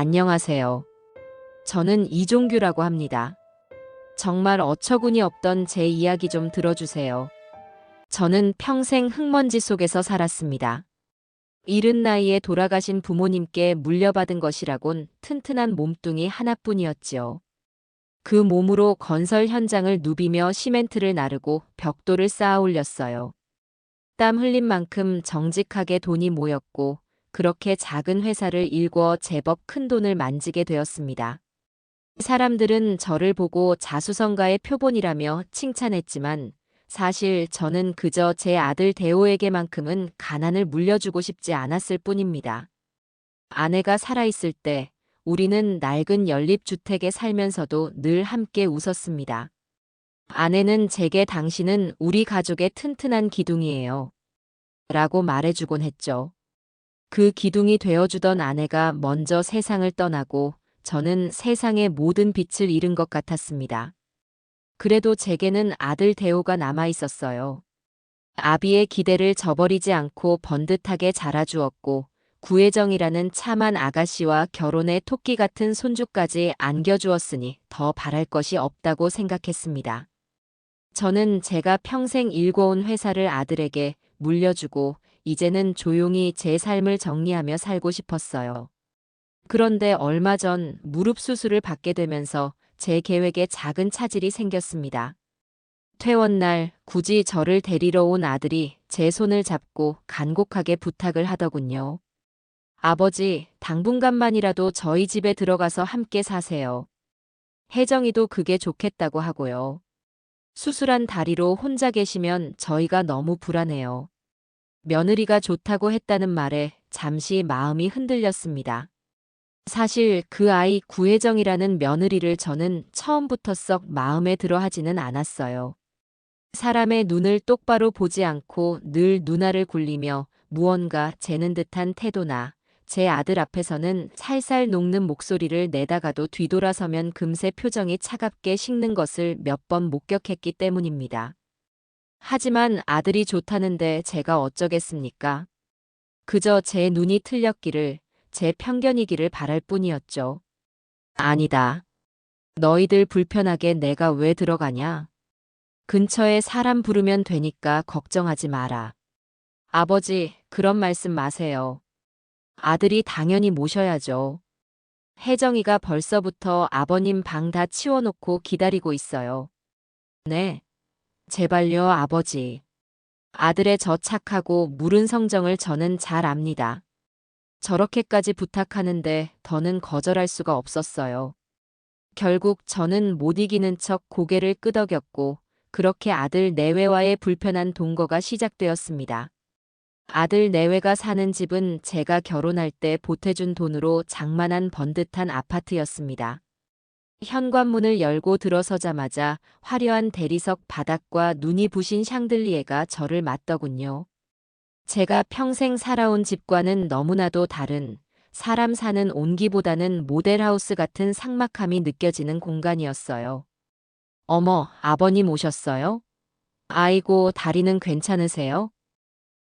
안녕하세요. 저는 이종규라고 합니다. 정말 어처구니 없던 제 이야기 좀 들어주세요. 저는 평생 흙먼지 속에서 살았습니다. 이른 나이에 돌아가신 부모님께 물려받은 것이라곤 튼튼한 몸뚱이 하나뿐이었지요. 그 몸으로 건설 현장을 누비며 시멘트를 나르고 벽돌을 쌓아 올렸어요. 땀 흘린 만큼 정직하게 돈이 모였고 그렇게 작은 회사를 일궈 제법 큰 돈을 만지게 되었습니다. 사람들은 저를 보고 자수성가의 표본이라며 칭찬했지만 사실 저는 그저 제 아들 대호에게만큼은 가난을 물려주고 싶지 않았을 뿐입니다. 아내가 살아있을 때 우리는 낡은 연립주택에 살면서도 늘 함께 웃었습니다. 아내는 제게 당신은 우리 가족의 튼튼한 기둥이에요. 라고 말해주곤 했죠. 그 기둥이 되어주던 아내가 먼저 세상을 떠나고 저는 세상의 모든 빛을 잃은 것 같았습니다. 그래도 제게는 아들 대호가 남아 있었어요. 아비의 기대를 저버리지 않고 번듯하게 자라주었고 구혜정이라는 참한 아가씨와 결혼의 토끼 같은 손주까지 안겨주었으니 더 바랄 것이 없다고 생각했습니다. 저는 제가 평생 일궈온 회사를 아들에게 물려주고 이제는 조용히 제 삶을 정리하며 살고 싶었어요. 그런데 얼마 전 무릎 수술을 받게 되면서 제 계획에 작은 차질이 생겼습니다. 퇴원 날 굳이 저를 데리러 온 아들이 제 손을 잡고 간곡하게 부탁을 하더군요. 아버지, 당분간만이라도 저희 집에 들어가서 함께 사세요. 혜정이도 그게 좋겠다고 하고요. 수술한 다리로 혼자 계시면 저희가 너무 불안해요. 며느리가 좋다고 했다는 말에 잠시 마음이 흔들렸습니다. 사실 그 아이 구혜정이라는 며느리를 저는 처음부터 썩 마음에 들어 하지는 않았어요. 사람의 눈을 똑바로 보지 않고 늘 눈알을 굴리며 무언가 재는 듯한 태도나 제 아들 앞에서는 살살 녹는 목소리를 내다가도 뒤돌아서면 금세 표정이 차갑게 식는 것을 몇 번 목격했기 때문입니다. 하지만 아들이 좋다는데 제가 어쩌겠습니까? 그저 제 눈이 틀렸기를, 제 편견이기를 바랄 뿐이었죠. 아니다. 너희들 불편하게 내가 왜 들어가냐? 근처에 사람 부르면 되니까 걱정하지 마라. 아버지, 그런 말씀 마세요. 아들이 당연히 모셔야죠. 혜정이가 벌써부터 아버님 방 다 치워놓고 기다리고 있어요. 네. 제발요, 아버지. 아들의 저 착하고 무른 성정을 저는 잘 압니다. 저렇게까지 부탁하는데 더는 거절할 수가 없었어요. 결국 저는 못 이기는 척 고개를 끄덕였고 그렇게 아들 내외와의 불편한 동거가 시작되었습니다. 아들 내외가 사는 집은 제가 결혼할 때 보태준 돈으로 장만한 번듯한 아파트였습니다. 현관문을 열고 들어서자마자 화려한 대리석 바닥과 눈이 부신 샹들리에가 저를 맞더군요. 제가 평생 살아온 집과는 너무나도 다른 사람 사는 온기보다는 모델하우스 같은 삭막함이 느껴지는 공간이었어요. 어머, 아버님 오셨어요? 아이고, 다리는 괜찮으세요?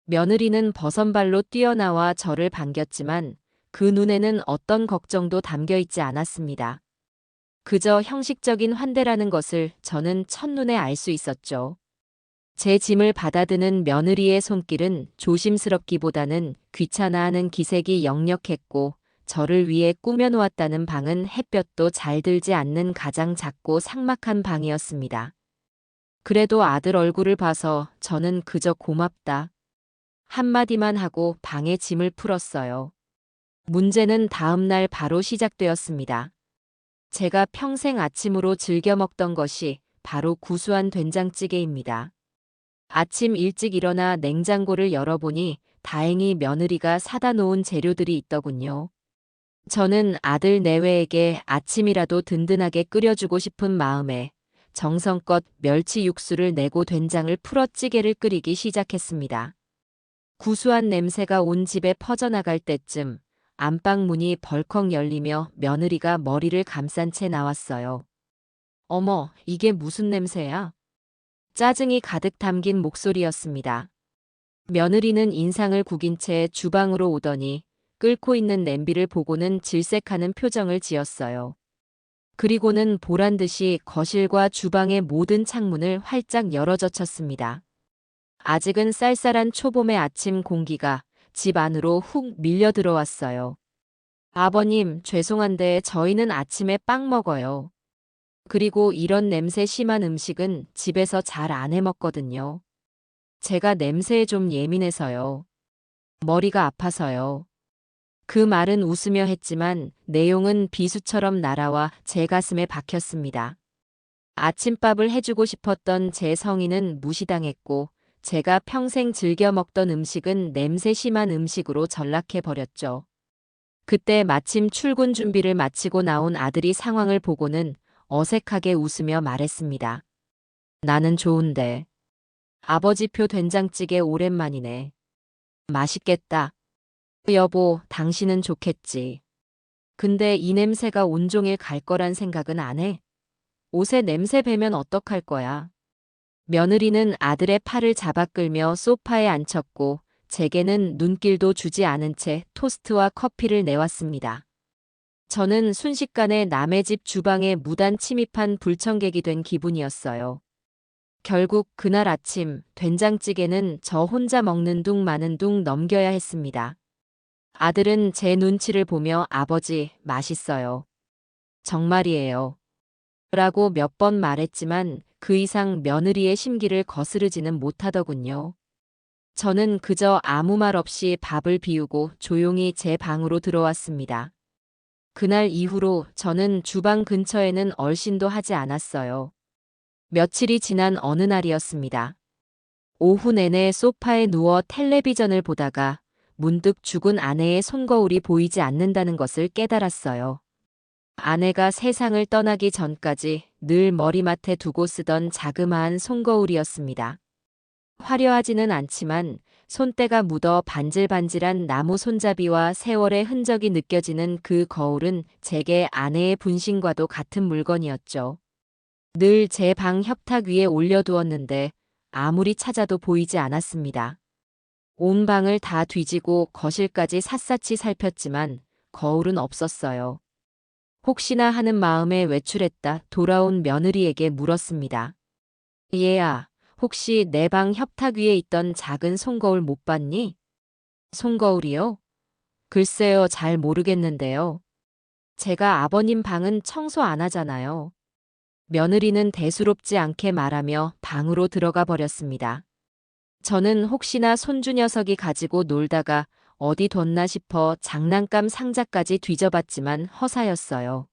며느리는 버선발로 뛰어나와 저를 반겼지만 그 눈에는 어떤 걱정도 담겨 있지 않았습니다. 그저 형식적인 환대라는 것을 저는 첫눈에 알 수 있었죠. 제 짐을 받아드는 며느리의 손길은 조심스럽기보다는 귀찮아하는 기색이 역력했고 저를 위해 꾸며놓았다는 방은 햇볕도 잘 들지 않는 가장 작고 삭막한 방이었습니다. 그래도 아들 얼굴을 봐서 저는 그저 고맙다 한마디만 하고 방에 짐을 풀었어요. 문제는 다음 날 바로 시작되었습니다. 제가 평생 아침으로 즐겨 먹던 것이 바로 구수한 된장찌개입니다. 아침 일찍 일어나 냉장고를 열어보니 다행히 며느리가 사다 놓은 재료들이 있더군요. 저는 아들 내외에게 아침이라도 든든하게 끓여주고 싶은 마음에 정성껏 멸치 육수를 내고 된장을 풀어 찌개를 끓이기 시작했습니다. 구수한 냄새가 온 집에 퍼져나갈 때쯤 안방 문이 벌컥 열리며 며느리가 머리를 감싼 채 나왔어요. 어머, 이게 무슨 냄새야? 짜증이 가득 담긴 목소리였습니다. 며느리는 인상을 구긴 채 주방으로 오더니 끓고 있는 냄비를 보고는 질색하는 표정을 지었어요. 그리고는 보란듯이 거실과 주방의 모든 창문을 활짝 열어젖혔습니다. 아직은 쌀쌀한 초봄의 아침 공기가 집 안으로 훅 밀려 들어왔어요. 아버님, 죄송한데 저희는 아침에 빵 먹어요. 그리고 이런 냄새 심한 음식은 집에서 잘 안 해 먹거든요. 제가 냄새에 좀 예민해서요. 머리가 아파서요. 그 말은 웃으며 했지만 내용은 비수처럼 날아와 제 가슴에 박혔습니다. 아침밥을 해주고 싶었던 제 성의는 무시당했고 제가 평생 즐겨 먹던 음식은 냄새 심한 음식으로 전락해 버렸죠. 그때 마침 출근 준비를 마치고 나온 아들이 상황을 보고는 어색하게 웃으며 말했습니다. 나는 좋은데. 아버지표 된장찌개 오랜만이네. 맛있겠다. 여보, 당신은 좋겠지. 근데 이 냄새가 온종일 갈 거란 생각은 안 해? 옷에 냄새 배면 어떡할 거야? 며느리는 아들의 팔을 잡아 끌며 소파에 앉혔고 제게는 눈길도 주지 않은 채 토스트와 커피를 내왔습니다. 저는 순식간에 남의 집 주방에 무단 침입한 불청객이 된 기분이었어요. 결국 그날 아침 된장찌개는 저 혼자 먹는 둥 마는 둥 넘겨야 했습니다. 아들은 제 눈치를 보며 아버지, 맛있어요. 정말이에요. 라고 몇 번 말했지만 그 이상 며느리의 심기를 거스르지는 못하더군요. 저는 그저 아무 말 없이 밥을 비우고 조용히 제 방으로 들어왔습니다. 그날 이후로 저는 주방 근처에는 얼씬도 하지 않았어요. 며칠이 지난 어느 날이었습니다. 오후 내내 소파에 누워 텔레비전을 보다가 문득 죽은 아내의 손거울이 보이지 않는다는 것을 깨달았어요. 아내가 세상을 떠나기 전까지 늘 머리맡에 두고 쓰던 자그마한 손거울이었습니다. 화려하지는 않지만 손때가 묻어 반질반질한 나무 손잡이와 세월의 흔적이 느껴지는 그 거울은 제게 아내의 분신과도 같은 물건이었죠. 늘 제 방 협탁 위에 올려두었는데 아무리 찾아도 보이지 않았습니다. 온 방을 다 뒤지고 거실까지 샅샅이 살폈지만 거울은 없었어요. 혹시나 하는 마음에 외출했다 돌아온 며느리에게 물었습니다. 얘야, 혹시 내 방 협탁 위에 있던 작은 손거울 못 봤니? 손거울이요? 글쎄요, 잘 모르겠는데요. 제가 아버님 방은 청소 안 하잖아요. 며느리는 대수롭지 않게 말하며 방으로 들어가 버렸습니다. 저는 혹시나 손주 녀석이 가지고 놀다가 어디 뒀나 싶어 장난감 상자까지 뒤져봤지만 허사였어요.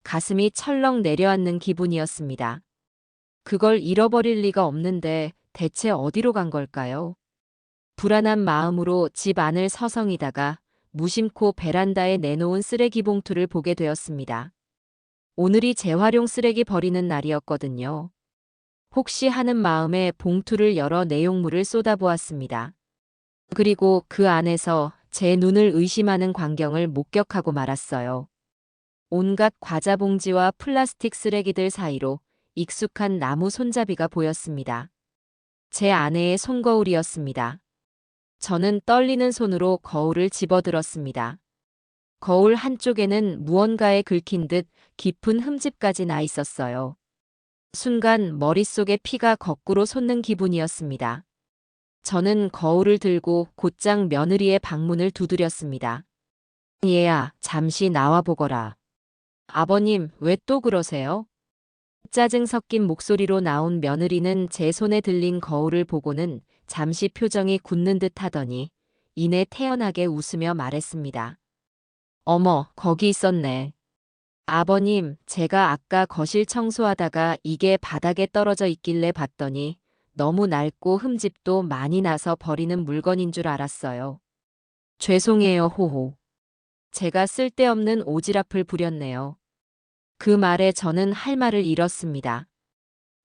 가슴이 철렁 내려앉는 기분이었습니다. 그걸 잃어버릴 리가 없는데 대체 어디로 간 걸까요? 불안한 마음으로 집 안을 서성이다가 무심코 베란다에 내놓은 쓰레기 봉투를 보게 되었습니다. 오늘이 재활용 쓰레기 버리는 날이었거든요. 혹시 하는 마음에 봉투를 열어 내용물을 쏟아보았습니다. 그리고 그 안에서 제 눈을 의심하는 광경을 목격하고 말았어요. 온갖 과자 봉지와 플라스틱 쓰레기들 사이로 익숙한 나무 손잡이가 보였습니다. 제 아내의 손거울이었습니다. 저는 떨리는 손으로 거울을 집어들었습니다. 거울 한쪽에는 무언가에 긁힌 듯 깊은 흠집까지 나 있었어요. 순간 머릿속에 피가 거꾸로 솟는 기분이었습니다. 저는 거울을 들고 곧장 며느리의 방문을 두드렸습니다. 얘야, 잠시 나와 보거라. 아버님, 왜 또 그러세요? 짜증 섞인 목소리로 나온 며느리는 제 손에 들린 거울을 보고는 잠시 표정이 굳는 듯 하더니 이내 태연하게 웃으며 말했습니다. 어머, 거기 있었네. 아버님, 제가 아까 거실 청소하다가 이게 바닥에 떨어져 있길래 봤더니 너무 낡고 흠집도 많이 나서 버리는 물건인 줄 알았어요. 죄송해요, 호호. 제가 쓸데없는 오지랖을 부렸네요. 그 말에 저는 할 말을 잃었습니다.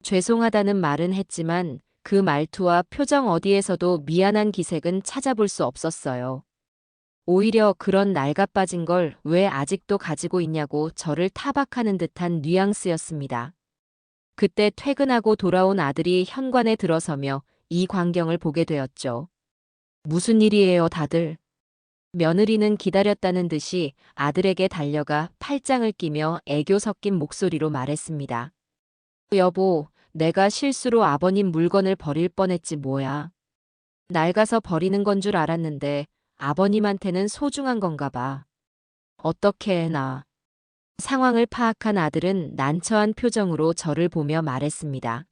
죄송하다는 말은 했지만 그 말투와 표정 어디에서도 미안한 기색은 찾아볼 수 없었어요. 오히려 그런 낡아빠진 걸 왜 아직도 가지고 있냐고 저를 타박하는 듯한 뉘앙스였습니다. 그때 퇴근하고 돌아온 아들이 현관에 들어서며 이 광경을 보게 되었죠. 무슨 일이에요, 다들? 며느리는 기다렸다는 듯이 아들에게 달려가 팔짱을 끼며 애교 섞인 목소리로 말했습니다. 여보, 내가 실수로 아버님 물건을 버릴 뻔했지 뭐야. 낡아서 버리는 건 줄 알았는데 아버님한테는 소중한 건가 봐. 어떻게 해나. 상황을 파악한 아들은 난처한 표정으로 저를 보며 말했습니다.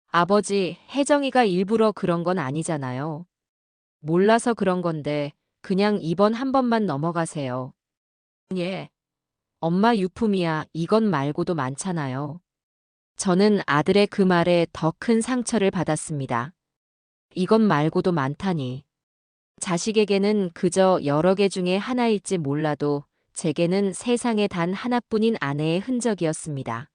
아버지, 혜정이가 일부러 그런 건 아니잖아요. 몰라서 그런 건데 그냥 이번 한 번만 넘어가세요. 예. 엄마 유품이야. 이건 말고도 많잖아요. 저는 아들의 그 말에 더 큰 상처를 받았습니다. 이것 말고도 많다니. 자식에게는 그저 여러 개 중에 하나일지 몰라도 제게는 세상에 단 하나뿐인 아내의 흔적이었습니다.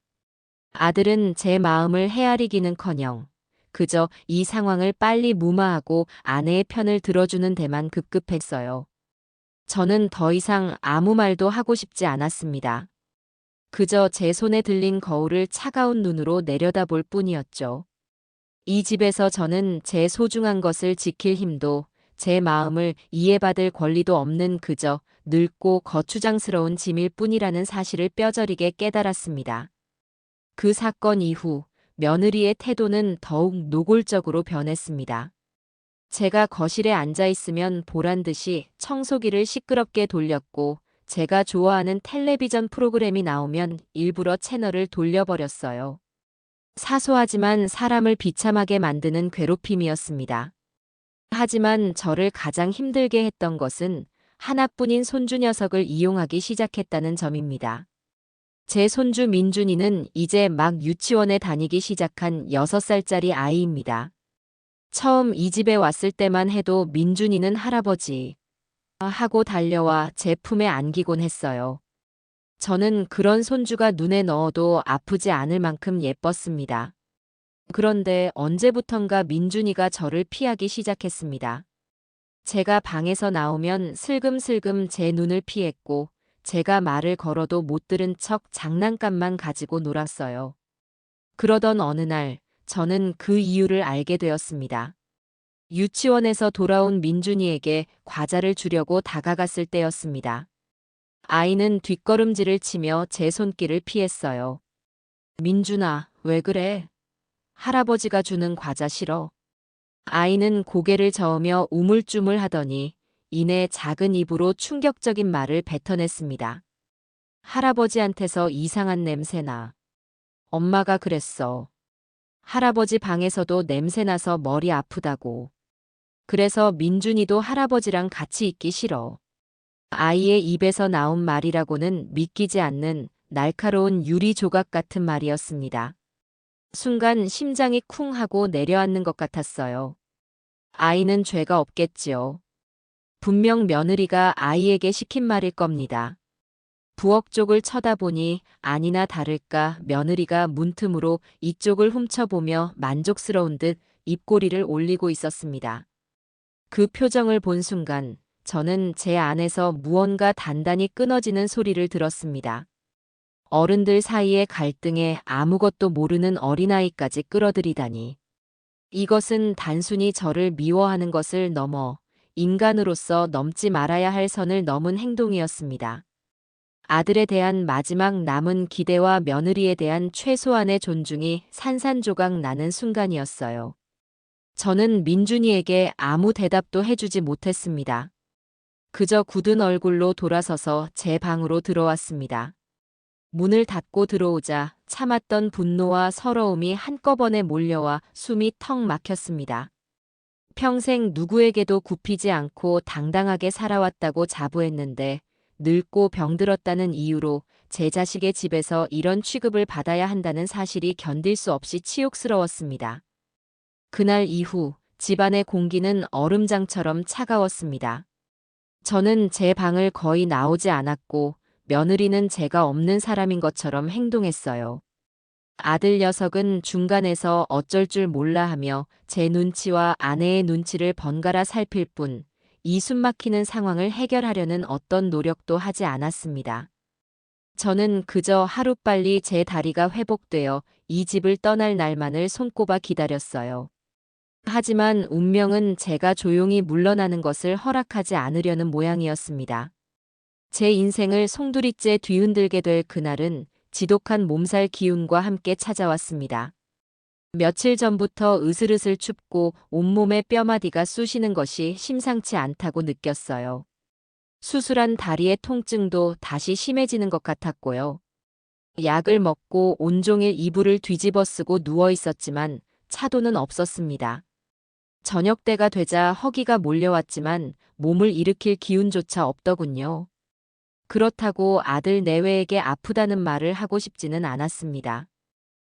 아들은 제 마음을 헤아리기는커녕 그저 이 상황을 빨리 무마하고 아내의 편을 들어주는 데만 급급했어요. 저는 더 이상 아무 말도 하고 싶지 않았습니다. 그저 제 손에 들린 거울을 차가운 눈으로 내려다볼 뿐이었죠. 이 집에서 저는 제 소중한 것을 지킬 힘도 제 마음을 이해받을 권리도 없는 그저 늙고 거추장스러운 짐일 뿐이라는 사실을 뼈저리게 깨달았습니다. 그 사건 이후 며느리의 태도는 더욱 노골적으로 변했습니다. 제가 거실에 앉아 있으면 보란 듯이 청소기를 시끄럽게 돌렸고 제가 좋아하는 텔레비전 프로그램이 나오면 일부러 채널을 돌려버렸어요. 사소하지만 사람을 비참하게 만드는 괴롭힘이었습니다. 하지만 저를 가장 힘들게 했던 것은 하나뿐인 손주 녀석을 이용하기 시작했다는 점입니다. 제 손주 민준이는 이제 막 유치원에 다니기 시작한 6살짜리 아이입니다. 처음 이 집에 왔을 때만 해도 민준이는 할아버지 하고 달려와 제 품에 안기곤 했어요. 저는 그런 손주가 눈에 넣어도 아프지 않을 만큼 예뻤습니다. 그런데 언제부턴가 민준이가 저를 피하기 시작했습니다. 제가 방에서 나오면 슬금슬금 제 눈을 피했고 제가 말을 걸어도 못 들은 척 장난감만 가지고 놀았어요. 그러던 어느 날 저는 그 이유를 알게 되었습니다. 유치원에서 돌아온 민준이에게 과자를 주려고 다가갔을 때였습니다. 아이는 뒷걸음질을 치며 제 손길을 피했어요. 민준아, 왜 그래? 할아버지가 주는 과자 싫어. 아이는 고개를 저으며 우물쭈물 하더니 이내 작은 입으로 충격적인 말을 뱉어냈습니다. 할아버지한테서 이상한 냄새나. 엄마가 그랬어. 할아버지 방에서도 냄새나서 머리 아프다고. 그래서 민준이도 할아버지랑 같이 있기 싫어. 아이의 입에서 나온 말이라고는 믿기지 않는 날카로운 유리 조각 같은 말이었습니다. 순간 심장이 쿵 하고 내려앉는 것 같았어요. 아이는 죄가 없겠지요. 분명 며느리가 아이에게 시킨 말일 겁니다. 부엌 쪽을 쳐다보니 아니나 다를까 며느리가 문틈으로 이쪽을 훔쳐보며 만족스러운 듯 입꼬리를 올리고 있었습니다. 그 표정을 본 순간 저는 제 안에서 무언가 단단히 끊어지는 소리를 들었습니다. 어른들 사이의 갈등에 아무것도 모르는 어린아이까지 끌어들이다니. 이것은 단순히 저를 미워하는 것을 넘어 인간으로서 넘지 말아야 할 선을 넘은 행동이었습니다. 아들에 대한 마지막 남은 기대와 며느리에 대한 최소한의 존중이 산산조각 나는 순간이었어요. 저는 민준이에게 아무 대답도 해주지 못했습니다. 그저 굳은 얼굴로 돌아서서 제 방으로 들어왔습니다. 문을 닫고 들어오자 참았던 분노와 서러움이 한꺼번에 몰려와 숨이 턱 막혔습니다. 평생 누구에게도 굽히지 않고 당당하게 살아왔다고 자부했는데 늙고 병들었다는 이유로 제 자식의 집에서 이런 취급을 받아야 한다는 사실이 견딜 수 없이 치욕스러웠습니다. 그날 이후 집안의 공기는 얼음장처럼 차가웠습니다. 저는 제 방을 거의 나오지 않았고 며느리는 제가 없는 사람인 것처럼 행동했어요. 아들 녀석은 중간에서 어쩔 줄 몰라 하며 제 눈치와 아내의 눈치를 번갈아 살필 뿐 이 숨막히는 상황을 해결하려는 어떤 노력도 하지 않았습니다. 저는 그저 하루빨리 제 다리가 회복되어 이 집을 떠날 날만을 손꼽아 기다렸어요. 하지만 운명은 제가 조용히 물러나는 것을 허락하지 않으려는 모양이었습니다. 제 인생을 송두리째 뒤흔들게 될 그날은 지독한 몸살 기운과 함께 찾아왔습니다. 며칠 전부터 으슬으슬 춥고 온몸에 뼈마디가 쑤시는 것이 심상치 않다고 느꼈어요. 수술한 다리의 통증도 다시 심해지는 것 같았고요. 약을 먹고 온종일 이불을 뒤집어 쓰고 누워 있었지만 차도는 없었습니다. 저녁 때가 되자 허기가 몰려왔지만 몸을 일으킬 기운조차 없더군요. 그렇다고 아들 내외에게 아프다는 말을 하고 싶지는 않았습니다.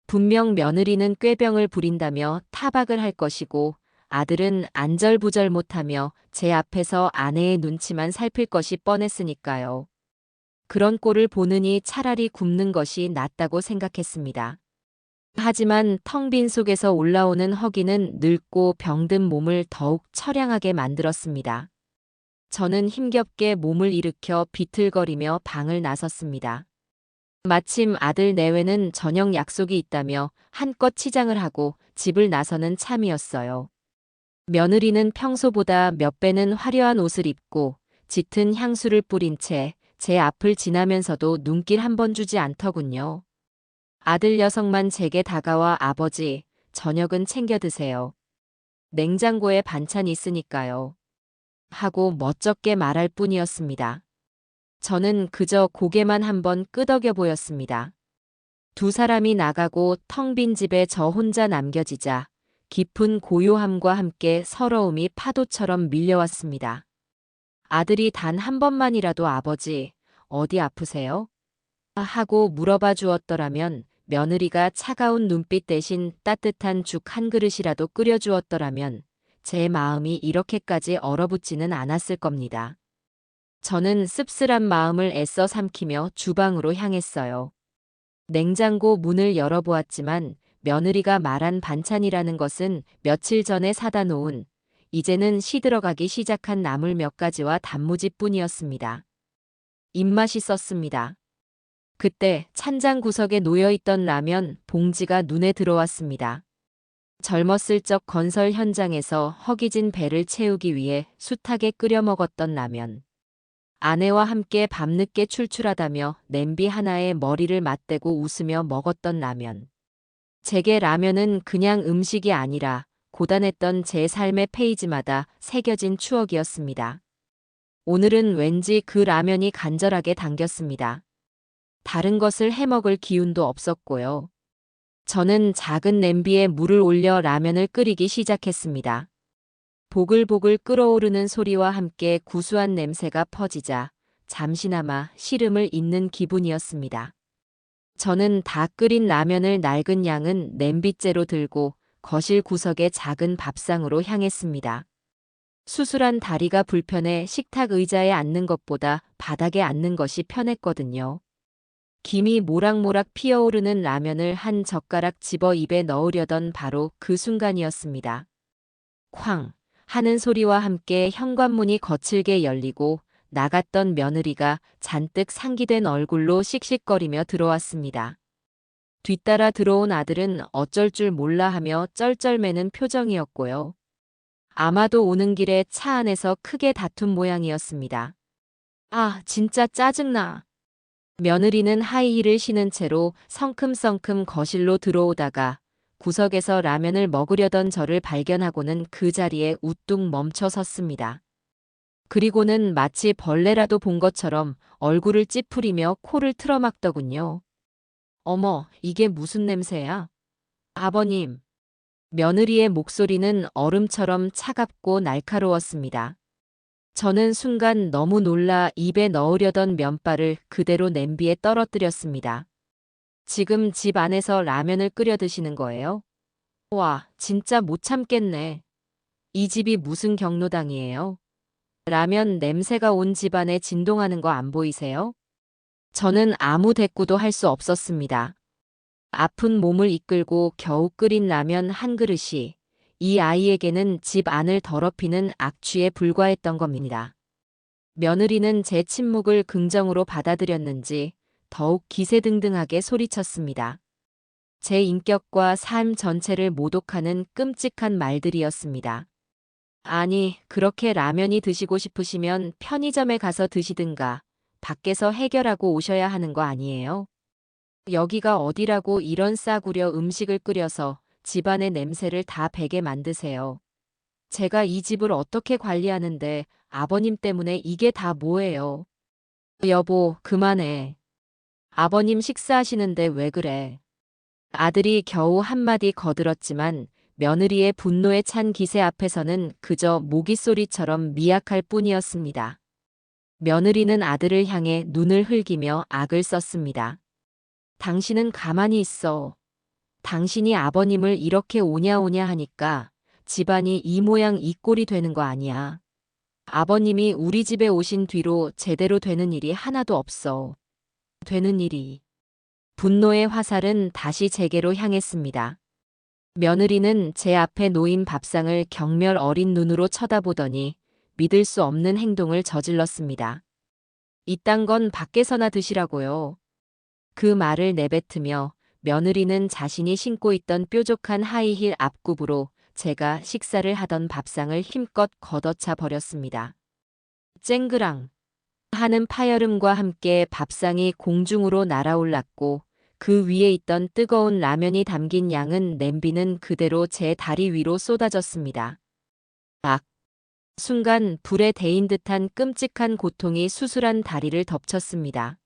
분명 며느리는 꾀병을 부린다며 타박을 할 것이고 아들은 안절부절 못하며 제 앞에서 아내의 눈치만 살필 것이 뻔했으니까요. 그런 꼴을 보느니 차라리 굶는 것이 낫다고 생각했습니다. 하지만 텅 빈 속에서 올라오는 허기는 늙고 병든 몸을 더욱 처량하게 만들었습니다. 저는 힘겹게 몸을 일으켜 비틀거리며 방을 나섰습니다. 마침 아들 내외는 저녁 약속이 있다며 한껏 치장을 하고 집을 나서는 참이었어요. 며느리는 평소보다 몇 배는 화려한 옷을 입고 짙은 향수를 뿌린 채 제 앞을 지나면서도 눈길 한 번 주지 않더군요. 아들 녀석만 제게 다가와 아버지, 저녁은 챙겨 드세요. 냉장고에 반찬 있으니까요. 하고 멋쩍게 말할 뿐이었습니다. 저는 그저 고개만 한번 끄덕여 보였습니다. 두 사람이 나가고 텅 빈 집에 저 혼자 남겨지자 깊은 고요함과 함께 서러움이 파도처럼 밀려왔습니다. 아들이 단 한 번만이라도 아버지, 어디 아프세요? 하고 물어봐 주었더라면, 며느리가 차가운 눈빛 대신 따뜻한 죽 한 그릇이라도 끓여 주었더라면 제 마음이 이렇게까지 얼어붙지는 않았을 겁니다. 저는 씁쓸한 마음을 애써 삼키며 주방으로 향했어요. 냉장고 문을 열어보았지만 며느리가 말한 반찬이라는 것은 며칠 전에 사다 놓은 이제는 시들어가기 시작한 나물 몇 가지와 단무지뿐이었습니다. 입맛이 썼습니다. 그때 찬장 구석에 놓여있던 라면 봉지가 눈에 들어왔습니다. 젊었을 적 건설 현장에서 허기진 배를 채우기 위해 숱하게 끓여 먹었던 라면. 아내와 함께 밤늦게 출출하다며 냄비 하나에 머리를 맞대고 웃으며 먹었던 라면. 제게 라면은 그냥 음식이 아니라 고단했던 제 삶의 페이지마다 새겨진 추억이었습니다. 오늘은 왠지 그 라면이 간절하게 당겼습니다. 다른 것을 해먹을 기운도 없었고요. 저는 작은 냄비에 물을 올려 라면을 끓이기 시작했습니다. 보글보글 끓어오르는 소리와 함께 구수한 냄새가 퍼지자 잠시나마 시름을 잇는 기분이었습니다. 저는 다 끓인 라면을 낡은 양은 냄비째로 들고 거실 구석의 작은 밥상으로 향했습니다. 수술한 다리가 불편해 식탁 의자에 앉는 것보다 바닥에 앉는 것이 편했거든요. 김이 모락모락 피어오르는 라면을 한 젓가락 집어 입에 넣으려던 바로 그 순간이었습니다. 쾅! 하는 소리와 함께 현관문이 거칠게 열리고 나갔던 며느리가 잔뜩 상기된 얼굴로 씩씩거리며 들어왔습니다. 뒤따라 들어온 아들은 어쩔 줄 몰라 하며 쩔쩔매는 표정이었고요. 아마도 오는 길에 차 안에서 크게 다툰 모양이었습니다. 아, 진짜 짜증나. 며느리는 하이힐을 신은 채로 성큼성큼 거실로 들어오다가 구석에서 라면을 먹으려던 저를 발견하고는 그 자리에 우뚝 멈춰 섰습니다. 그리고는 마치 벌레라도 본 것처럼 얼굴을 찌푸리며 코를 틀어막더군요. 어머, 이게 무슨 냄새야? 아버님. 며느리의 목소리는 얼음처럼 차갑고 날카로웠습니다. 저는 순간 너무 놀라 입에 넣으려던 면발을 그대로 냄비에 떨어뜨렸습니다. 지금 집 안에서 라면을 끓여 드시는 거예요? 와, 진짜 못 참겠네. 이 집이 무슨 경로당이에요? 라면 냄새가 온 집안에 진동하는 거 안 보이세요? 저는 아무 대꾸도 할 수 없었습니다. 아픈 몸을 이끌고 겨우 끓인 라면 한 그릇이 이 아이에게는 집 안을 더럽히는 악취에 불과했던 겁니다. 며느리는 제 침묵을 긍정으로 받아들였는지 더욱 기세등등하게 소리쳤습니다. 제 인격과 삶 전체를 모독하는 끔찍한 말들이었습니다. 아니, 그렇게 라면이 드시고 싶으시면 편의점에 가서 드시든가 밖에서 해결하고 오셔야 하는 거 아니에요? 여기가 어디라고 이런 싸구려 음식을 끓여서 집안의 냄새를 다 배게 만드세요. 제가 이 집을 어떻게 관리하는데 아버님 때문에 이게 다 뭐예요? 여보, 그만해. 아버님 식사하시는데 왜 그래? 아들이 겨우 한마디 거들었지만 며느리의 분노에 찬 기세 앞에서는 그저 모기소리처럼 미약할 뿐이었습니다. 며느리는 아들을 향해 눈을 흘기며 악을 썼습니다. 당신은 가만히 있어. 당신이 아버님을 이렇게 오냐오냐 하니까 집안이 이 모양 이 꼴이 되는 거 아니야. 아버님이 우리 집에 오신 뒤로 제대로 되는 일이 하나도 없어. 되는 일이. 분노의 화살은 다시 제게로 향했습니다. 며느리는 제 앞에 놓인 밥상을 경멸 어린 눈으로 쳐다보더니 믿을 수 없는 행동을 저질렀습니다. 이딴 건 밖에서나 드시라고요. 그 말을 내뱉으며 며느리는 자신이 신고 있던 뾰족한 하이힐 앞굽으로 제가 식사를 하던 밥상을 힘껏 걷어차 버렸습니다. 쨍그랑 하는 파열음과 함께 밥상이 공중으로 날아올랐고 그 위에 있던 뜨거운 라면이 담긴 양은 냄비는 그대로 제 다리 위로 쏟아졌습니다. 악! 순간 불에 데인 듯한 끔찍한 고통이 수술한 다리를 덮쳤습니다.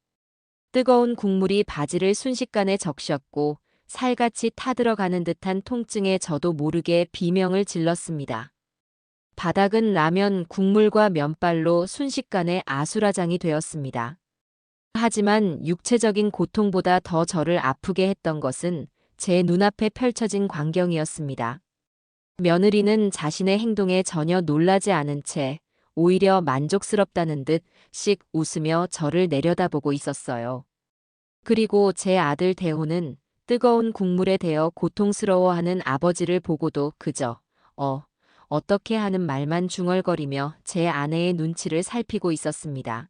뜨거운 국물이 바지를 순식간에 적셨고 살같이 타들어가는 듯한 통증에 저도 모르게 비명을 질렀습니다. 바닥은 라면 국물과 면발로 순식간에 아수라장이 되었습니다. 하지만 육체적인 고통보다 더 저를 아프게 했던 것은 제 눈앞에 펼쳐진 광경이었습니다. 며느리는 자신의 행동에 전혀 놀라지 않은 채 오히려 만족스럽다는 듯 씩 웃으며 저를 내려다보고 있었어요. 그리고 제 아들 대호는 뜨거운 국물에 대어 고통스러워하는 아버지를 보고도 그저 어떻게 하는 말만 중얼거리며 제 아내의 눈치를 살피고 있었습니다.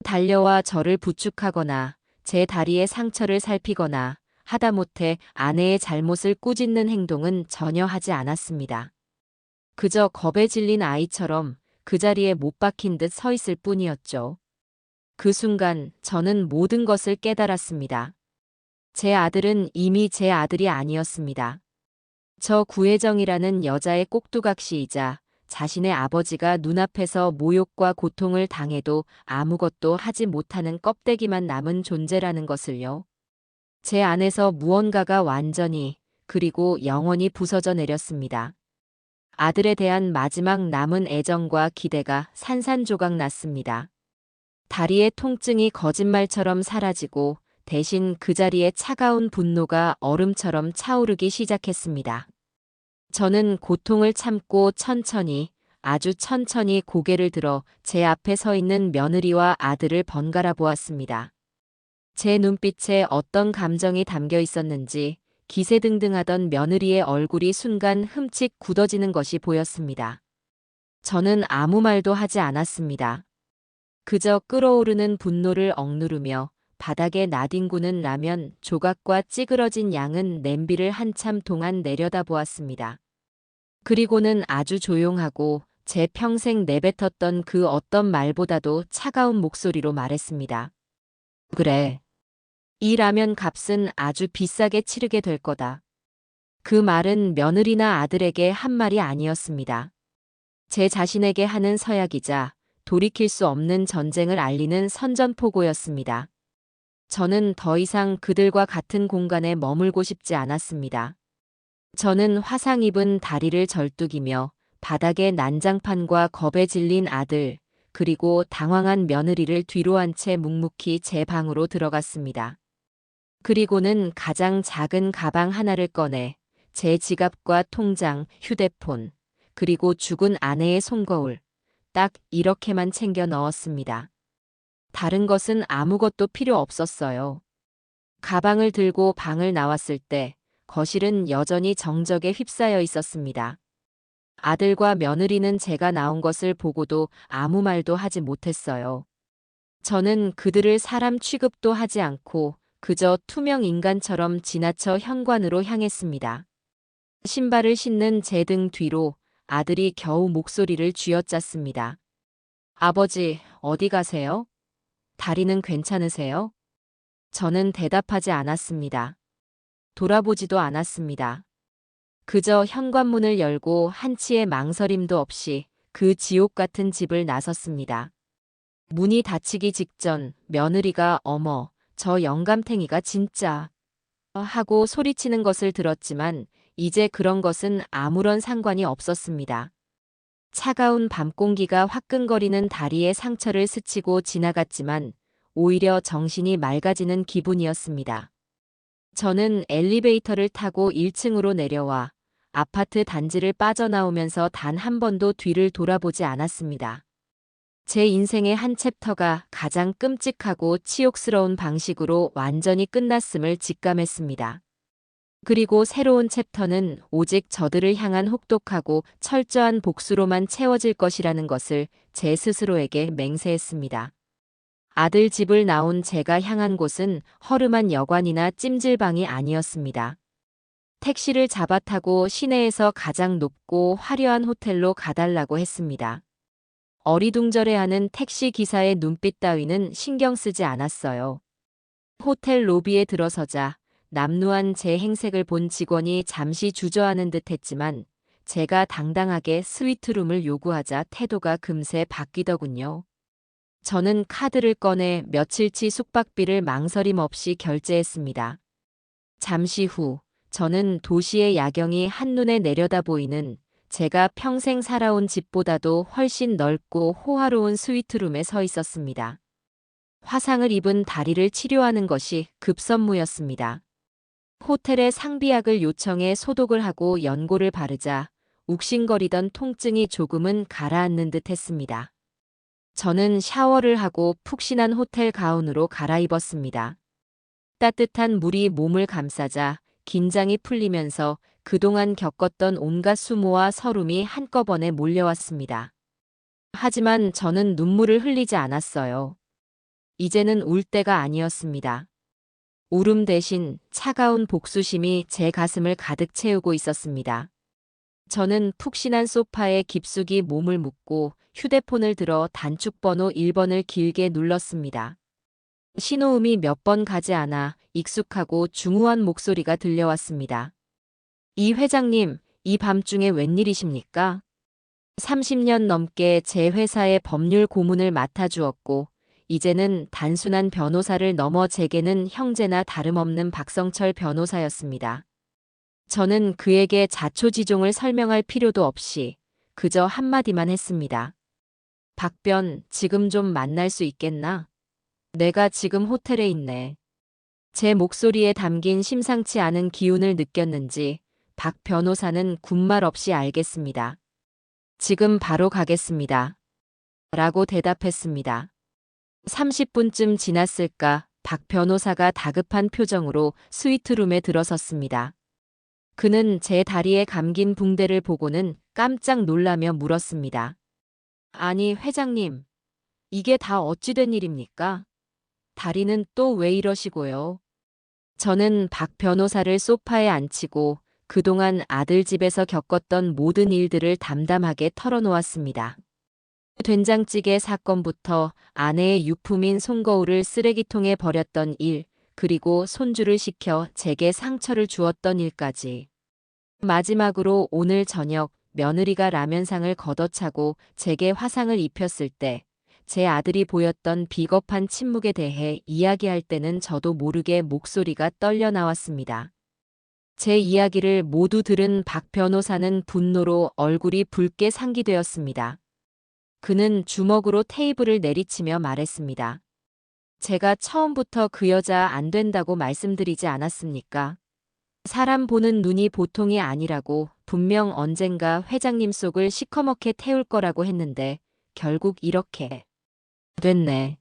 달려와 저를 부축하거나 제 다리의 상처를 살피거나 하다못해 아내의 잘못을 꾸짖는 행동은 전혀 하지 않았습니다. 그저 겁에 질린 아이처럼 그 자리에 못 박힌 듯 서 있을 뿐이었죠. 그 순간 저는 모든 것을 깨달았습니다. 제 아들은 이미 제 아들이 아니었습니다. 저 구혜정이라는 여자의 꼭두각시이자 자신의 아버지가 눈앞에서 모욕과 고통을 당해도 아무것도 하지 못하는 껍데기만 남은 존재라는 것을요. 제 안에서 무언가가 완전히 그리고 영원히 부서져 내렸습니다. 아들에 대한 마지막 남은 애정과 기대가 산산조각 났습니다. 다리의 통증이 거짓말처럼 사라지고 대신 그 자리에 차가운 분노가 얼음처럼 차오르기 시작했습니다. 저는 고통을 참고 천천히, 아주 천천히 고개를 들어 제 앞에 서 있는 며느리와 아들을 번갈아 보았습니다. 제 눈빛에 어떤 감정이 담겨 있었는지 기세등등하던 며느리의 얼굴이 순간 흠칫 굳어지는 것이 보였습니다. 저는 아무 말도 하지 않았습니다. 그저 끓어오르는 분노를 억누르며 바닥에 나뒹구는 라면 조각과 찌그러진 양은 냄비를 한참 동안 내려다보았습니다. 그리고는 아주 조용하고 제 평생 내뱉었던 그 어떤 말보다도 차가운 목소리로 말했습니다. 그래. 이 라면 값은 아주 비싸게 치르게 될 거다. 그 말은 며느리나 아들에게 한 말이 아니었습니다. 제 자신에게 하는 서약이자 돌이킬 수 없는 전쟁을 알리는 선전포고였습니다. 저는 더 이상 그들과 같은 공간에 머물고 싶지 않았습니다. 저는 화상 입은 다리를 절뚝이며 바닥에 난장판과 겁에 질린 아들, 그리고 당황한 며느리를 뒤로 한 채 묵묵히 제 방으로 들어갔습니다. 그리고는 가장 작은 가방 하나를 꺼내 제 지갑과 통장, 휴대폰, 그리고 죽은 아내의 손거울, 딱 이렇게만 챙겨 넣었습니다. 다른 것은 아무것도 필요 없었어요. 가방을 들고 방을 나왔을 때 거실은 여전히 정적에 휩싸여 있었습니다. 아들과 며느리는 제가 나온 것을 보고도 아무 말도 하지 못했어요. 저는 그들을 사람 취급도 하지 않고 그저 투명 인간처럼 지나쳐 현관으로 향했습니다. 신발을 신는 제 등 뒤로 아들이 겨우 목소리를 쥐어짰습니다. 아버지, 어디 가세요? 다리는 괜찮으세요? 저는 대답하지 않았습니다. 돌아보지도 않았습니다. 그저 현관문을 열고 한치의 망설임도 없이 그 지옥 같은 집을 나섰습니다. 문이 닫히기 직전 며느리가 어머, 저 영감탱이가 진짜 하고 소리치는 것을 들었지만 이제 그런 것은 아무런 상관이 없었습니다. 차가운 밤 공기가 화끈거리는 다리의 상처를 스치고 지나갔지만 오히려 정신이 맑아지는 기분이었습니다. 저는 엘리베이터를 타고 1층으로 내려와 아파트 단지를 빠져나오면서 단 한 번도 뒤를 돌아보지 않았습니다. 제 인생의 한 챕터가 가장 끔찍하고 치욕스러운 방식으로 완전히 끝났음을 직감했습니다. 그리고 새로운 챕터는 오직 저들을 향한 혹독하고 철저한 복수로만 채워질 것이라는 것을 제 스스로에게 맹세했습니다. 아들 집을 나온 제가 향한 곳은 허름한 여관이나 찜질방이 아니었습니다. 택시를 잡아 타고 시내에서 가장 높고 화려한 호텔로 가달라고 했습니다. 어리둥절해하는 택시 기사의 눈빛 따위는 신경 쓰지 않았어요. 호텔 로비에 들어서자 남루한 제 행색을 본 직원이 잠시 주저하는 듯 했지만 제가 당당하게 스위트룸을 요구하자 태도가 금세 바뀌더군요. 저는 카드를 꺼내 며칠치 숙박비를 망설임 없이 결제했습니다. 잠시 후 저는 도시의 야경이 한눈에 내려다 보이는 제가 평생 살아온 집보다도 훨씬 넓고 호화로운 스위트룸에 서 있었습니다. 화상을 입은 다리를 치료하는 것이 급선무였습니다. 호텔에 상비약을 요청해 소독을 하고 연고를 바르자 욱신거리던 통증이 조금은 가라앉는 듯 했습니다. 저는 샤워를 하고 푹신한 호텔 가운으로 갈아입었습니다. 따뜻한 물이 몸을 감싸자 긴장이 풀리면서 그동안 겪었던 온갖 수모와 서름이 한꺼번에 몰려왔습니다. 하지만 저는 눈물을 흘리지 않았어요. 이제는 울 때가 아니었습니다. 울음 대신 차가운 복수심이 제 가슴을 가득 채우고 있었습니다. 저는 푹신한 소파에 깊숙이 몸을 묻고 휴대폰을 들어 단축번호 1번을 길게 눌렀습니다. 신호음이 몇 번 가지 않아 익숙하고 중후한 목소리가 들려왔습니다. 이 회장님, 이 밤중에 웬일이십니까? 30년 넘게 제 회사의 법률 고문을 맡아주었고 이제는 단순한 변호사를 넘어 제게는 형제나 다름없는 박성철 변호사였습니다. 저는 그에게 자초지종을 설명할 필요도 없이 그저 한마디만 했습니다. 박변, 지금 좀 만날 수 있겠나? 내가 지금 호텔에 있네. 제 목소리에 담긴 심상치 않은 기운을 느꼈는지 박 변호사는 군말 없이 알겠습니다. 지금 바로 가겠습니다. 라고 대답했습니다. 30분쯤 지났을까 박 변호사가 다급한 표정으로 스위트룸에 들어섰습니다. 그는 제 다리에 감긴 붕대를 보고는 깜짝 놀라며 물었습니다. 아니, 회장님, 이게 다 어찌 된 일입니까? 다리는 또 왜 이러시고요? 저는 박 변호사를 소파에 앉히고 그동안 아들 집에서 겪었던 모든 일들을 담담하게 털어놓았습니다. 된장찌개 사건부터 아내의 유품인 손거울을 쓰레기통에 버렸던 일, 그리고 손주를 시켜 제게 상처를 주었던 일까지. 마지막으로 오늘 저녁 며느리가 라면상을 걷어차고 제게 화상을 입혔을 때 제 아들이 보였던 비겁한 침묵에 대해 이야기할 때는 저도 모르게 목소리가 떨려 나왔습니다. 제 이야기를 모두 들은 박 변호사는 분노로 얼굴이 붉게 상기되었습니다. 그는 주먹으로 테이블을 내리치며 말했습니다. 제가 처음부터 그 여자 안 된다고 말씀드리지 않았습니까? 사람 보는 눈이 보통이 아니라고 분명 언젠가 회장님 속을 시커멓게 태울 거라고 했는데 결국 이렇게 됐네.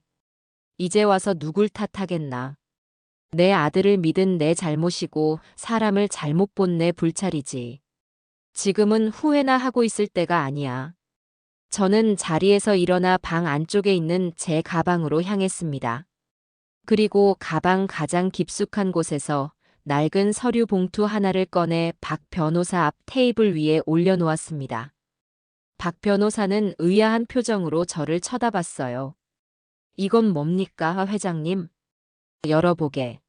이제 와서 누굴 탓하겠나. 내 아들을 믿은 내 잘못이고 사람을 잘못 본 내 불찰이지. 지금은 후회나 하고 있을 때가 아니야. 저는 자리에서 일어나 방 안쪽에 있는 제 가방으로 향했습니다. 그리고 가방 가장 깊숙한 곳에서 낡은 서류 봉투 하나를 꺼내 박 변호사 앞 테이블 위에 올려놓았습니다. 박 변호사는 의아한 표정으로 저를 쳐다봤어요. 이건 뭡니까, 회장님? 열어보게.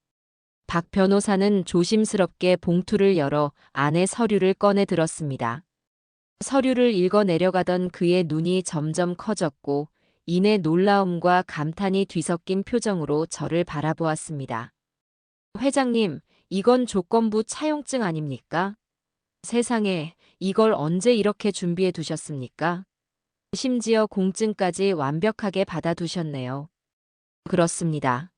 박 변호사는 조심스럽게 봉투를 열어 안에 서류를 꺼내 들었습니다. 서류를 읽어 내려가던 그의 눈이 점점 커졌고 이내 놀라움과 감탄이 뒤섞인 표정으로 저를 바라보았습니다. 회장님, 이건 조건부 차용증 아닙니까? 세상에, 이걸 언제 이렇게 준비해 두셨습니까? 심지어 공증까지 완벽하게 받아두셨네요. 그렇습니다.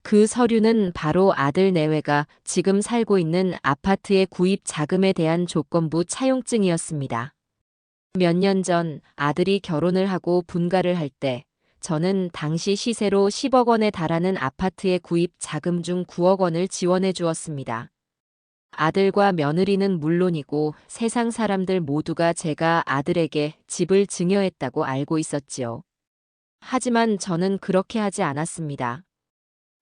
그 서류는 바로 아들 내외가 지금 살고 있는 아파트의 구입 자금에 대한 조건부 차용증이었습니다. 몇 년 전 아들이 결혼을 하고 분가를 할 때 저는 당시 시세로 10억 원에 달하는 아파트의 구입 자금 중 9억 원을 지원해 주었습니다. 아들과 며느리는 물론이고 세상 사람들 모두가 제가 아들에게 집을 증여했다고 알고 있었지요. 하지만 저는 그렇게 하지 않았습니다.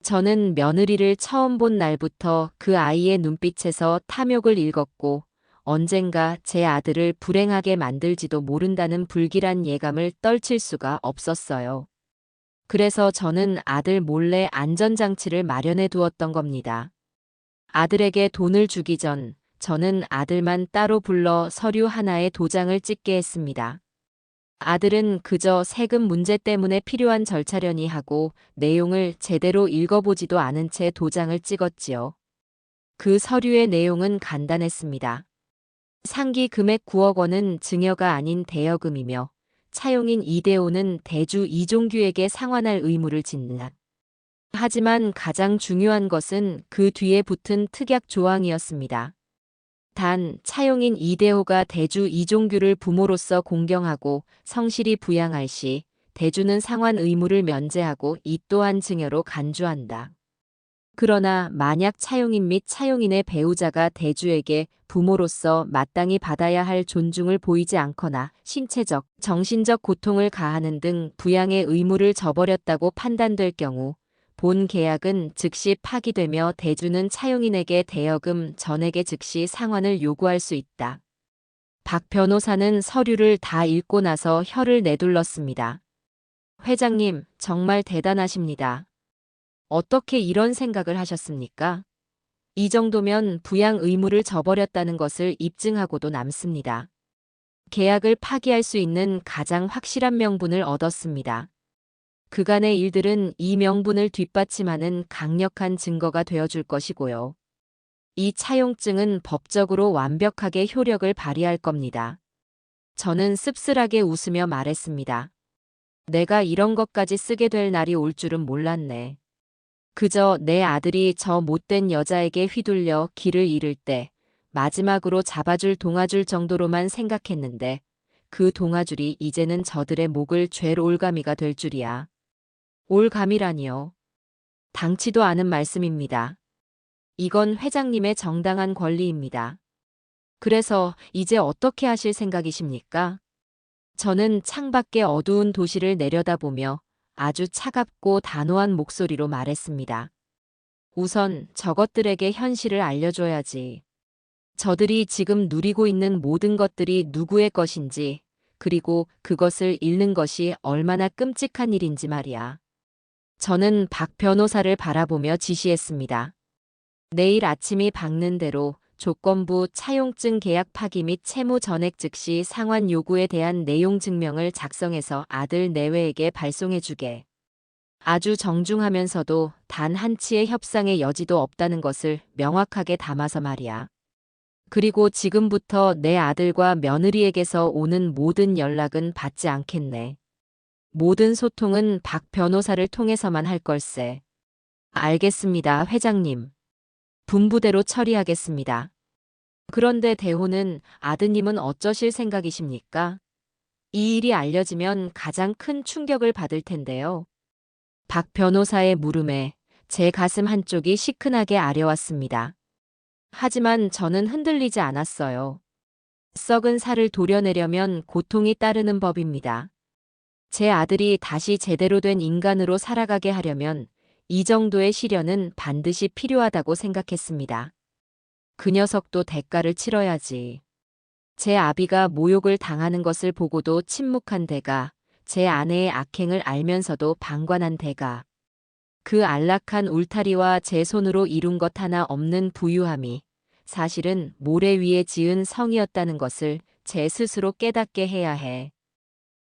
저는 며느리를 처음 본 날부터 그 아이의 눈빛에서 탐욕을 읽었고 언젠가 제 아들을 불행하게 만들지도 모른다는 불길한 예감을 떨칠 수가 없었어요. 그래서 저는 아들 몰래 안전장치를 마련해 두었던 겁니다. 아들에게 돈을 주기 전 저는 아들만 따로 불러 서류 하나에 도장을 찍게 했습니다. 아들은 그저 세금 문제 때문에 필요한 절차려니 하고 내용을 제대로 읽어보지도 않은 채 도장을 찍었지요. 그 서류의 내용은 간단했습니다. 상기 금액 9억 원은 증여가 아닌 대여금이며 차용인 이대호는 대주 이종규에게 상환할 의무를 짓는다. 하지만 가장 중요한 것은 그 뒤에 붙은 특약 조항이었습니다. 단, 차용인 이대호가 대주 이종규를 부모로서 공경하고 성실히 부양할 시 대주는 상환 의무를 면제하고 이 또한 증여로 간주한다. 그러나 만약 차용인 및 차용인의 배우자가 대주에게 부모로서 마땅히 받아야 할 존중을 보이지 않거나 신체적, 정신적 고통을 가하는 등 부양의 의무를 저버렸다고 판단될 경우 본 계약은 즉시 파기되며 대주는 차용인에게 대여금 전액의 즉시 상환을 요구할 수 있다. 박 변호사는 서류를 다 읽고 나서 혀를 내둘렀습니다. 회장님, 정말 대단하십니다. 어떻게 이런 생각을 하셨습니까? 이 정도면 부양 의무를 저버렸다는 것을 입증하고도 남습니다. 계약을 파기할 수 있는 가장 확실한 명분을 얻었습니다. 그간의 일들은 이 명분을 뒷받침하는 강력한 증거가 되어줄 것이고요. 이 차용증은 법적으로 완벽하게 효력을 발휘할 겁니다. 저는 씁쓸하게 웃으며 말했습니다. 내가 이런 것까지 쓰게 될 날이 올 줄은 몰랐네. 그저 내 아들이 저 못된 여자에게 휘둘려 길을 잃을 때 마지막으로 잡아줄 동아줄 정도로만 생각했는데 그 동아줄이 이제는 저들의 목을 죄 올가미가 될 줄이야. 올감이라니요. 당치도 않은 말씀입니다. 이건 회장님의 정당한 권리입니다. 그래서 이제 어떻게 하실 생각이십니까? 저는 창밖의 어두운 도시를 내려다보며 아주 차갑고 단호한 목소리로 말했습니다. 우선 저것들에게 현실을 알려줘야지. 저들이 지금 누리고 있는 모든 것들이 누구의 것인지, 그리고 그것을 잃는 것이 얼마나 끔찍한 일인지 말이야. 저는 박 변호사를 바라보며 지시했습니다. 내일 아침이 밝는 대로 조건부 차용증 계약 파기 및 채무 전액 즉시 상환 요구에 대한 내용 증명을 작성해서 아들 내외에게 발송해주게. 아주 정중하면서도 단 한치의 협상의 여지도 없다는 것을 명확하게 담아서 말이야. 그리고 지금부터 내 아들과 며느리에게서 오는 모든 연락은 받지 않겠네. 모든 소통은 박 변호사를 통해서만 할 걸세. 알겠습니다, 회장님. 분부대로 처리하겠습니다. 그런데 대호는 아드님은 어쩌실 생각이십니까? 이 일이 알려지면 가장 큰 충격을 받을 텐데요. 박 변호사의 물음에 제 가슴 한쪽이 시큰하게 아려왔습니다. 하지만 저는 흔들리지 않았어요. 썩은 살을 도려내려면 고통이 따르는 법입니다. 제 아들이 다시 제대로 된 인간으로 살아가게 하려면 이 정도의 시련은 반드시 필요하다고 생각했습니다. 그 녀석도 대가를 치러야지. 제 아비가 모욕을 당하는 것을 보고도 침묵한 대가, 제 아내의 악행을 알면서도 방관한 대가, 그 안락한 울타리와 제 손으로 이룬 것 하나 없는 부유함이 사실은 모래 위에 지은 성이었다는 것을 제 스스로 깨닫게 해야 해.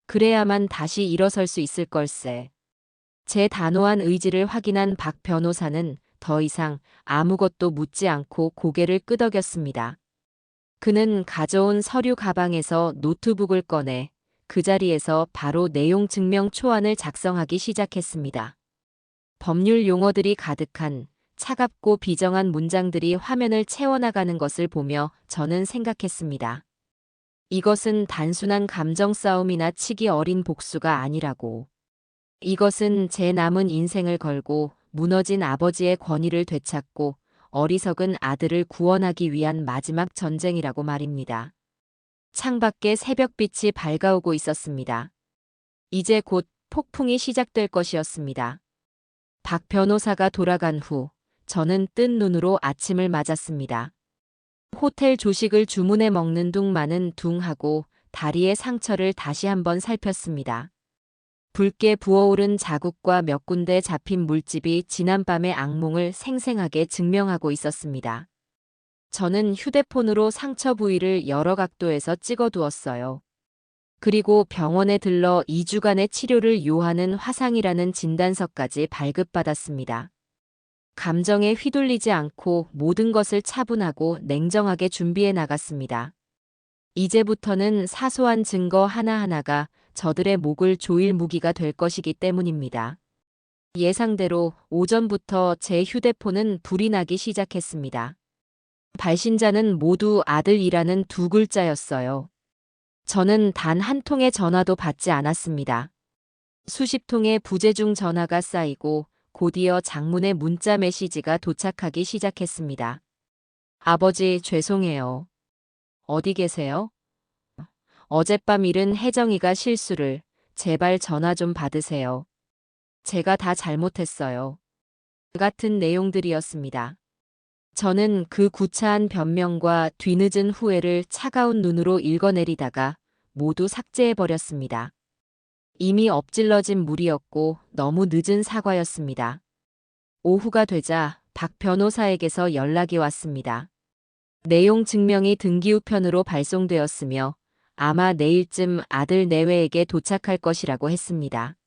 그래야만 다시 일어설 수 있을 걸세. 제 단호한 의지를 확인한 박 변호사는 더 이상 아무것도 묻지 않고 고개를 끄덕였습니다. 그는 가져온 서류 가방에서 노트북을 꺼내 그 자리에서 바로 내용 증명 초안을 작성하기 시작했습니다. 법률 용어들이 가득한 차갑고 비정한 문장들이 화면을 채워나가는 것을 보며 저는 생각했습니다. 이것은 단순한 감정 싸움이나 치기 어린 복수가 아니라고. 이것은 제 남은 인생을 걸고 무너진 아버지의 권위를 되찾고 어리석은 아들을 구원하기 위한 마지막 전쟁이라고 말입니다. 창밖에 새벽빛이 밝아오고 있었습니다. 이제 곧 폭풍이 시작될 것이었습니다. 박 변호사가 돌아간 후 저는 뜬 눈으로 아침을 맞았습니다. 호텔 조식을 주문해 먹는 둥마는 둥하고 다리의 상처를 다시 한번 살폈습니다. 붉게 부어오른 자국과 몇 군데 잡힌 물집이 지난밤의 악몽을 생생하게 증명하고 있었습니다. 저는 휴대폰으로 상처 부위를 여러 각도에서 찍어두었어요. 그리고 병원에 들러 2주간의 치료를 요하는 화상이라는 진단서까지 발급받았습니다. 감정에 휘둘리지 않고 모든 것을 차분하고 냉정하게 준비해 나갔습니다. 이제부터는 사소한 증거 하나하나가 저들의 목을 조일 무기가 될 것이기 때문입니다. 예상대로 오전부터 제 휴대폰은 불이 나기 시작했습니다. 발신자는 모두 아들이라는 두 글자였어요. 저는 단 한 통의 전화도 받지 않았습니다. 수십 통의 부재중 전화가 쌓이고 곧이어 장문의 문자 메시지가 도착하기 시작했습니다. 아버지, 죄송해요. 어디 계세요? 어젯밤 일은 혜정이가 실수를. 제발 전화 좀 받으세요. 제가 다 잘못했어요. 같은 내용들이었습니다. 저는 그 구차한 변명과 뒤늦은 후회를 차가운 눈으로 읽어내리다가 모두 삭제해버렸습니다. 이미 엎질러진 물이었고 너무 늦은 사과였습니다. 오후가 되자 박 변호사에게서 연락이 왔습니다. 내용 증명이 등기우편으로 발송되었으며 아마 내일쯤 아들 내외에게 도착할 것이라고 했습니다.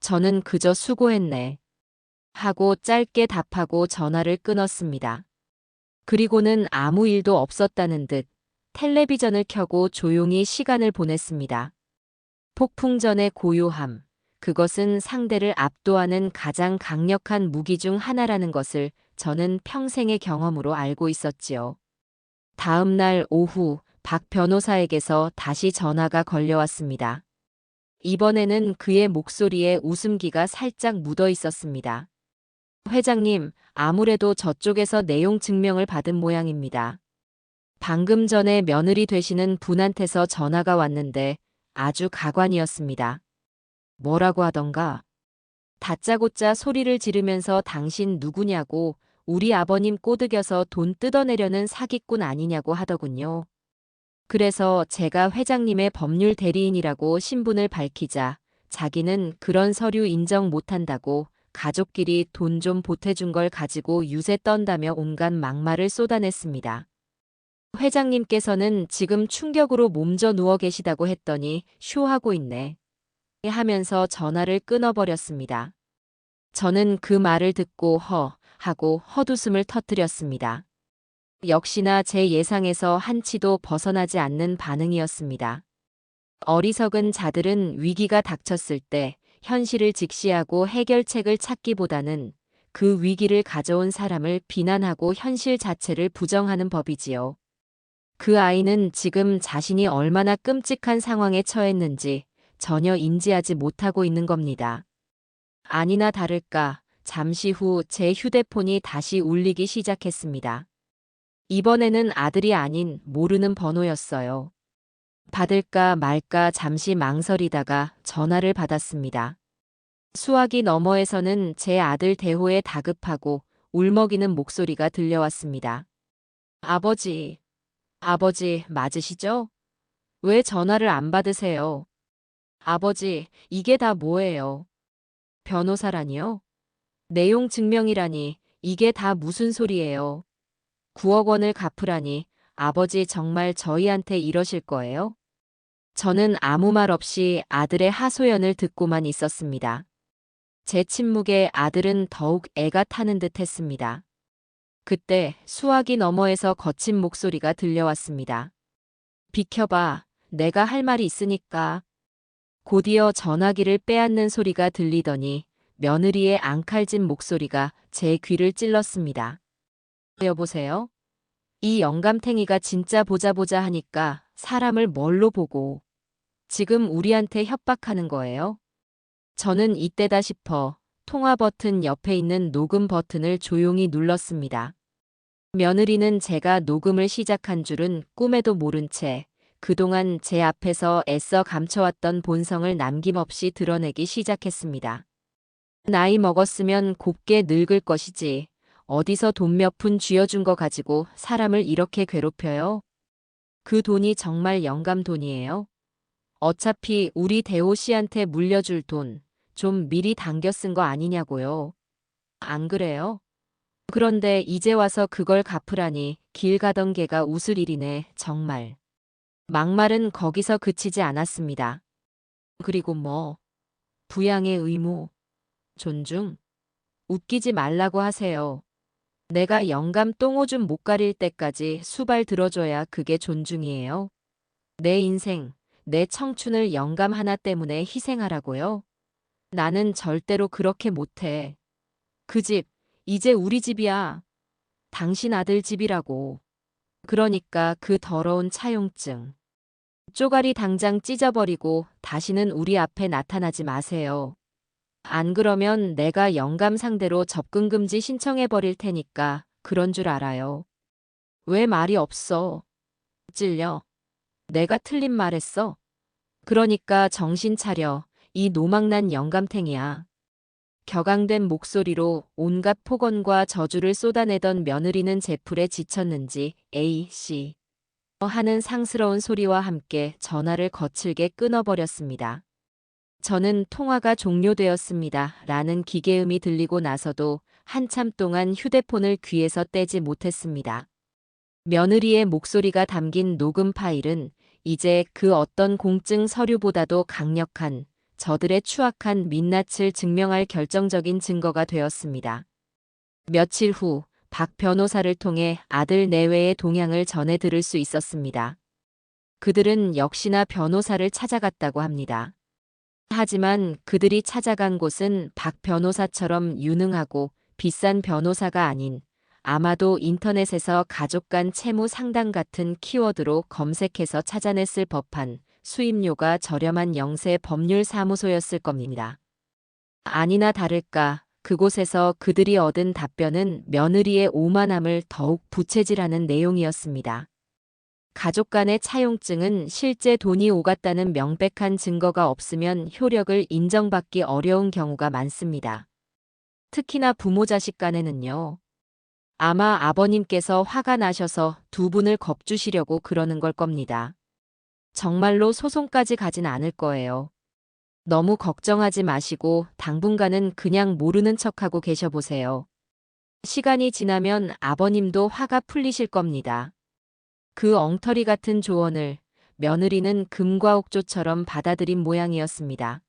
저는 그저 수고했네 하고 짧게 답하고 전화를 끊었습니다. 그리고는 아무 일도 없었다는 듯 텔레비전을 켜고 조용히 시간을 보냈습니다. 폭풍 전의 고요함, 그것은 상대를 압도하는 가장 강력한 무기 중 하나라는 것을 저는 평생의 경험으로 알고 있었지요. 다음 날 오후 박 변호사에게서 다시 전화가 걸려왔습니다. 이번에는 그의 목소리에 웃음기가 살짝 묻어 있었습니다. 회장님, 아무래도 저쪽에서 내용 증명을 받은 모양입니다. 방금 전에 며느리 되시는 분한테서 전화가 왔는데 아주 가관이었습니다. 뭐라고 하던가? 다짜고짜 소리를 지르면서 당신 누구냐고 우리 아버님 꼬드겨서 돈 뜯어내려는 사기꾼 아니냐고 하더군요. 그래서 제가 회장님의 법률 대리인이라고 신분을 밝히자 자기는 그런 서류 인정 못한다고 가족끼리 돈 좀 보태준 걸 가지고 유세 떤다며 온갖 막말을 쏟아냈습니다. 회장님께서는 지금 충격으로 몸져 누워 계시다고 했더니 쇼하고 있네 하면서 전화를 끊어버렸습니다. 저는 그 말을 듣고 하고 헛웃음을 터뜨렸습니다. 역시나 제 예상에서 한치도 벗어나지 않는 반응이었습니다. 어리석은 자들은 위기가 닥쳤을 때 현실을 직시하고 해결책을 찾기보다는 그 위기를 가져온 사람을 비난하고 현실 자체를 부정하는 법이지요. 그 아이는 지금 자신이 얼마나 끔찍한 상황에 처했는지 전혀 인지하지 못하고 있는 겁니다. 아니나 다를까 잠시 후 제 휴대폰이 다시 울리기 시작했습니다. 이번에는 아들이 아닌 모르는 번호였어요. 받을까 말까 잠시 망설이다가 전화를 받았습니다. 수화기 너머에서는 제 아들 대호의 다급하고 울먹이는 목소리가 들려왔습니다. 아버지, 아버지 맞으시죠? 왜 전화를 안 받으세요? 아버지, 이게 다 뭐예요? 변호사라니요? 내용 증명이라니, 이게 다 무슨 소리예요? 9억 원을 갚으라니, 아버지 정말 저희한테 이러실 거예요? 저는 아무 말 없이 아들의 하소연을 듣고만 있었습니다. 제 침묵에 아들은 더욱 애가 타는 듯 했습니다. 그때 수화기 너머에서 거친 목소리가 들려왔습니다. 비켜봐, 내가 할 말이 있으니까. 곧이어 전화기를 빼앗는 소리가 들리더니 며느리의 앙칼진 목소리가 제 귀를 찔렀습니다. 여보세요? 이 영감탱이가 진짜 보자 보자 하니까 사람을 뭘로 보고 지금 우리한테 협박하는 거예요? 저는 이때다 싶어 통화 버튼 옆에 있는 녹음 버튼을 조용히 눌렀습니다. 며느리는 제가 녹음을 시작한 줄은 꿈에도 모른 채 그동안 제 앞에서 애써 감춰왔던 본성을 남김없이 드러내기 시작했습니다. 나이 먹었으면 곱게 늙을 것이지. 어디서 돈 몇 푼 쥐어준 거 가지고 사람을 이렇게 괴롭혀요? 그 돈이 정말 영감 돈이에요? 어차피 우리 대호 씨한테 물려줄 돈 좀 미리 당겨 쓴 거 아니냐고요. 안 그래요? 그런데 이제 와서 그걸 갚으라니 길 가던 개가 웃을 일이네, 정말. 막말은 거기서 그치지 않았습니다. 그리고 뭐, 부양의 의무, 존중, 웃기지 말라고 하세요. 내가 영감 똥오줌 못 가릴 때까지 수발 들어줘야 그게 존중이에요. 내 인생, 내 청춘을 영감 하나 때문에 희생하라고요? 나는 절대로 그렇게 못해. 그 집, 이제 우리 집이야. 당신 아들 집이라고. 그러니까 그 더러운 차용증. 쪼가리 당장 찢어버리고 다시는 우리 앞에 나타나지 마세요. 안 그러면 내가 영감 상대로 접근금지 신청해버릴 테니까 그런 줄 알아요. 왜 말이 없어? 찔려. 내가 틀린 말했어? 그러니까 정신 차려. 이 노망난 영감탱이야. 격앙된 목소리로 온갖 폭언과 저주를 쏟아내던 며느리는 제풀에 지쳤는지 A씨 하는 상스러운 소리와 함께 전화를 거칠게 끊어버렸습니다. 저는 통화가 종료되었습니다. 라는 기계음이 들리고 나서도 한참 동안 휴대폰을 귀에서 떼지 못했습니다. 며느리의 목소리가 담긴 녹음 파일은 이제 그 어떤 공증 서류보다도 강력한 저들의 추악한 민낯을 증명할 결정적인 증거가 되었습니다. 며칠 후 박 변호사를 통해 아들 내외의 동향을 전해 들을 수 있었습니다. 그들은 역시나 변호사를 찾아갔다고 합니다. 하지만 그들이 찾아간 곳은 박 변호사처럼 유능하고 비싼 변호사가 아닌 아마도 인터넷에서 가족 간 채무 상담 같은 키워드로 검색해서 찾아냈을 법한 수임료가 저렴한 영세 법률 사무소였을 겁니다. 아니나 다를까 그곳에서 그들이 얻은 답변은 며느리의 오만함을 더욱 부채질하는 내용이었습니다. 가족 간의 차용증은 실제 돈이 오갔다는 명백한 증거가 없으면 효력을 인정받기 어려운 경우가 많습니다. 특히나 부모 자식 간에는요. 아마 아버님께서 화가 나셔서 두 분을 겁주시려고 그러는 걸 겁니다. 정말로 소송까지 가진 않을 거예요. 너무 걱정하지 마시고 당분간은 그냥 모르는 척하고 계셔보세요. 시간이 지나면 아버님도 화가 풀리실 겁니다. 그 엉터리 같은 조언을 며느리는 금과 옥조처럼 받아들인 모양이었습니다.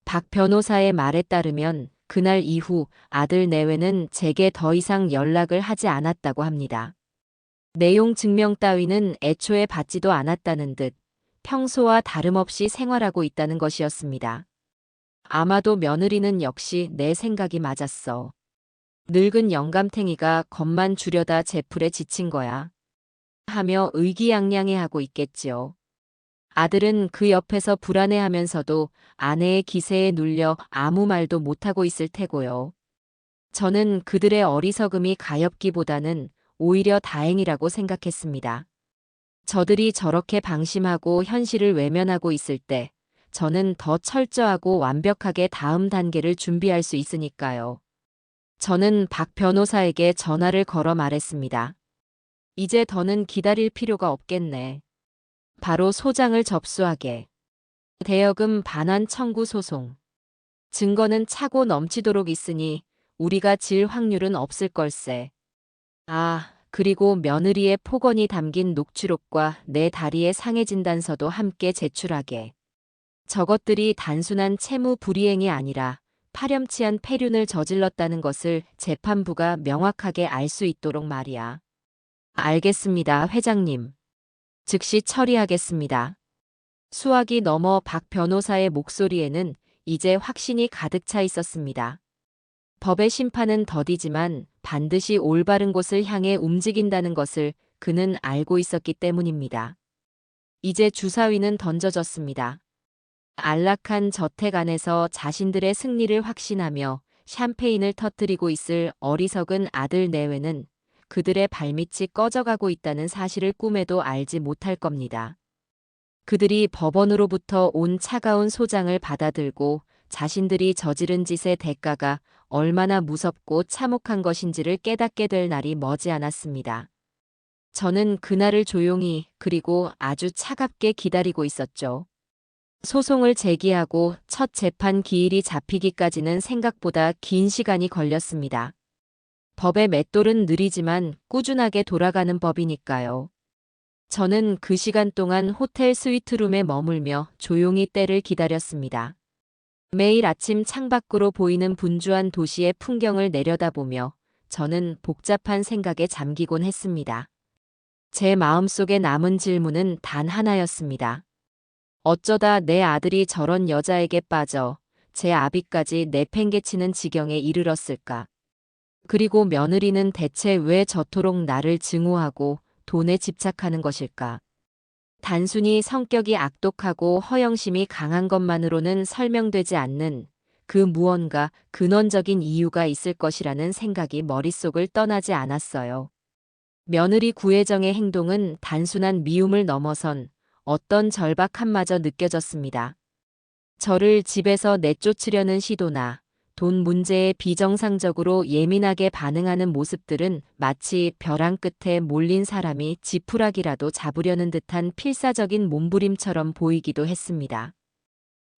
박 변호사의 말에 따르면 그날 이후 아들 내외는 제게 더 이상 연락을 하지 않았다고 합니다. 내용 증명 따위는 애초에 받지도 않았다는 듯 평소와 다름없이 생활하고 있다는 것이었습니다. 아마도 며느리는 역시 내 생각이 맞았어. 늙은 영감탱이가 겁만 주려다 제풀에 지친 거야. 하며 의기양양해하고 있겠지요. 아들은 그 옆에서 불안해하면서도 아내의 기세에 눌려 아무 말도 못하고 있을 테고요. 저는 그들의 어리석음이 가엾기보다는 오히려 다행이라고 생각했습니다. 저들이 저렇게 방심하고 현실을 외면하고 있을 때 저는 더 철저하고 완벽하게 다음 단계를 준비할 수 있으니까요. 저는 박 변호사에게 전화를 걸어 말했습니다. 이제 더는 기다릴 필요가 없겠네. 바로 소장을 접수하게. 대여금 반환 청구 소송. 증거는 차고 넘치도록 있으니 우리가 질 확률은 없을 걸세. 아, 그리고 며느리의 폭언이 담긴 녹취록과 내 다리의 상해 진단서도 함께 제출하게. 저것들이 단순한 채무 불이행이 아니라 파렴치한 폐륜을 저질렀다는 것을 재판부가 명확하게 알 수 있도록 말이야. 알겠습니다, 회장님. 즉시 처리하겠습니다. 수학이 넘어 박 변호사의 목소리에는 이제 확신이 가득 차 있었습니다. 법의 심판은 더디지만 반드시 올바른 곳을 향해 움직인다는 것을 그는 알고 있었기 때문입니다. 이제 주사위는 던져졌습니다. 안락한 저택 안에서 자신들의 승리를 확신하며 샴페인을 터뜨리고 있을 어리석은 아들 내외는 그들의 발밑이 꺼져가고 있다는 사실을 꿈에도 알지 못할 겁니다. 그들이 법원으로부터 온 차가운 소장을 받아들고 자신들이 저지른 짓의 대가가 얼마나 무섭고 참혹한 것인지를 깨닫게 될 날이 머지않았습니다. 저는 그날을 조용히 그리고 아주 차갑게 기다리고 있었죠. 소송을 제기하고 첫 재판 기일이 잡히기까지는 생각보다 긴 시간이 걸렸습니다. 법의 맷돌은 느리지만 꾸준하게 돌아가는 법이니까요. 저는 그 시간 동안 호텔 스위트룸에 머물며 조용히 때를 기다렸습니다. 매일 아침 창밖으로 보이는 분주한 도시의 풍경을 내려다보며 저는 복잡한 생각에 잠기곤 했습니다. 제 마음속에 남은 질문은 단 하나였습니다. 어쩌다 내 아들이 저런 여자에게 빠져 제 아비까지 내팽개치는 지경에 이르렀을까? 그리고 며느리는 대체 왜 저토록 나를 증오하고 돈에 집착하는 것일까? 단순히 성격이 악독하고 허영심이 강한 것만으로는 설명되지 않는 그 무언가 근원적인 이유가 있을 것이라는 생각이 머릿속을 떠나지 않았어요. 며느리 구혜정의 행동은 단순한 미움을 넘어선 어떤 절박함마저 느껴졌습니다. 저를 집에서 내쫓으려는 시도나 돈 문제에 비정상적으로 예민하게 반응하는 모습들은 마치 벼랑 끝에 몰린 사람이 지푸라기라도 잡으려는 듯한 필사적인 몸부림처럼 보이기도 했습니다.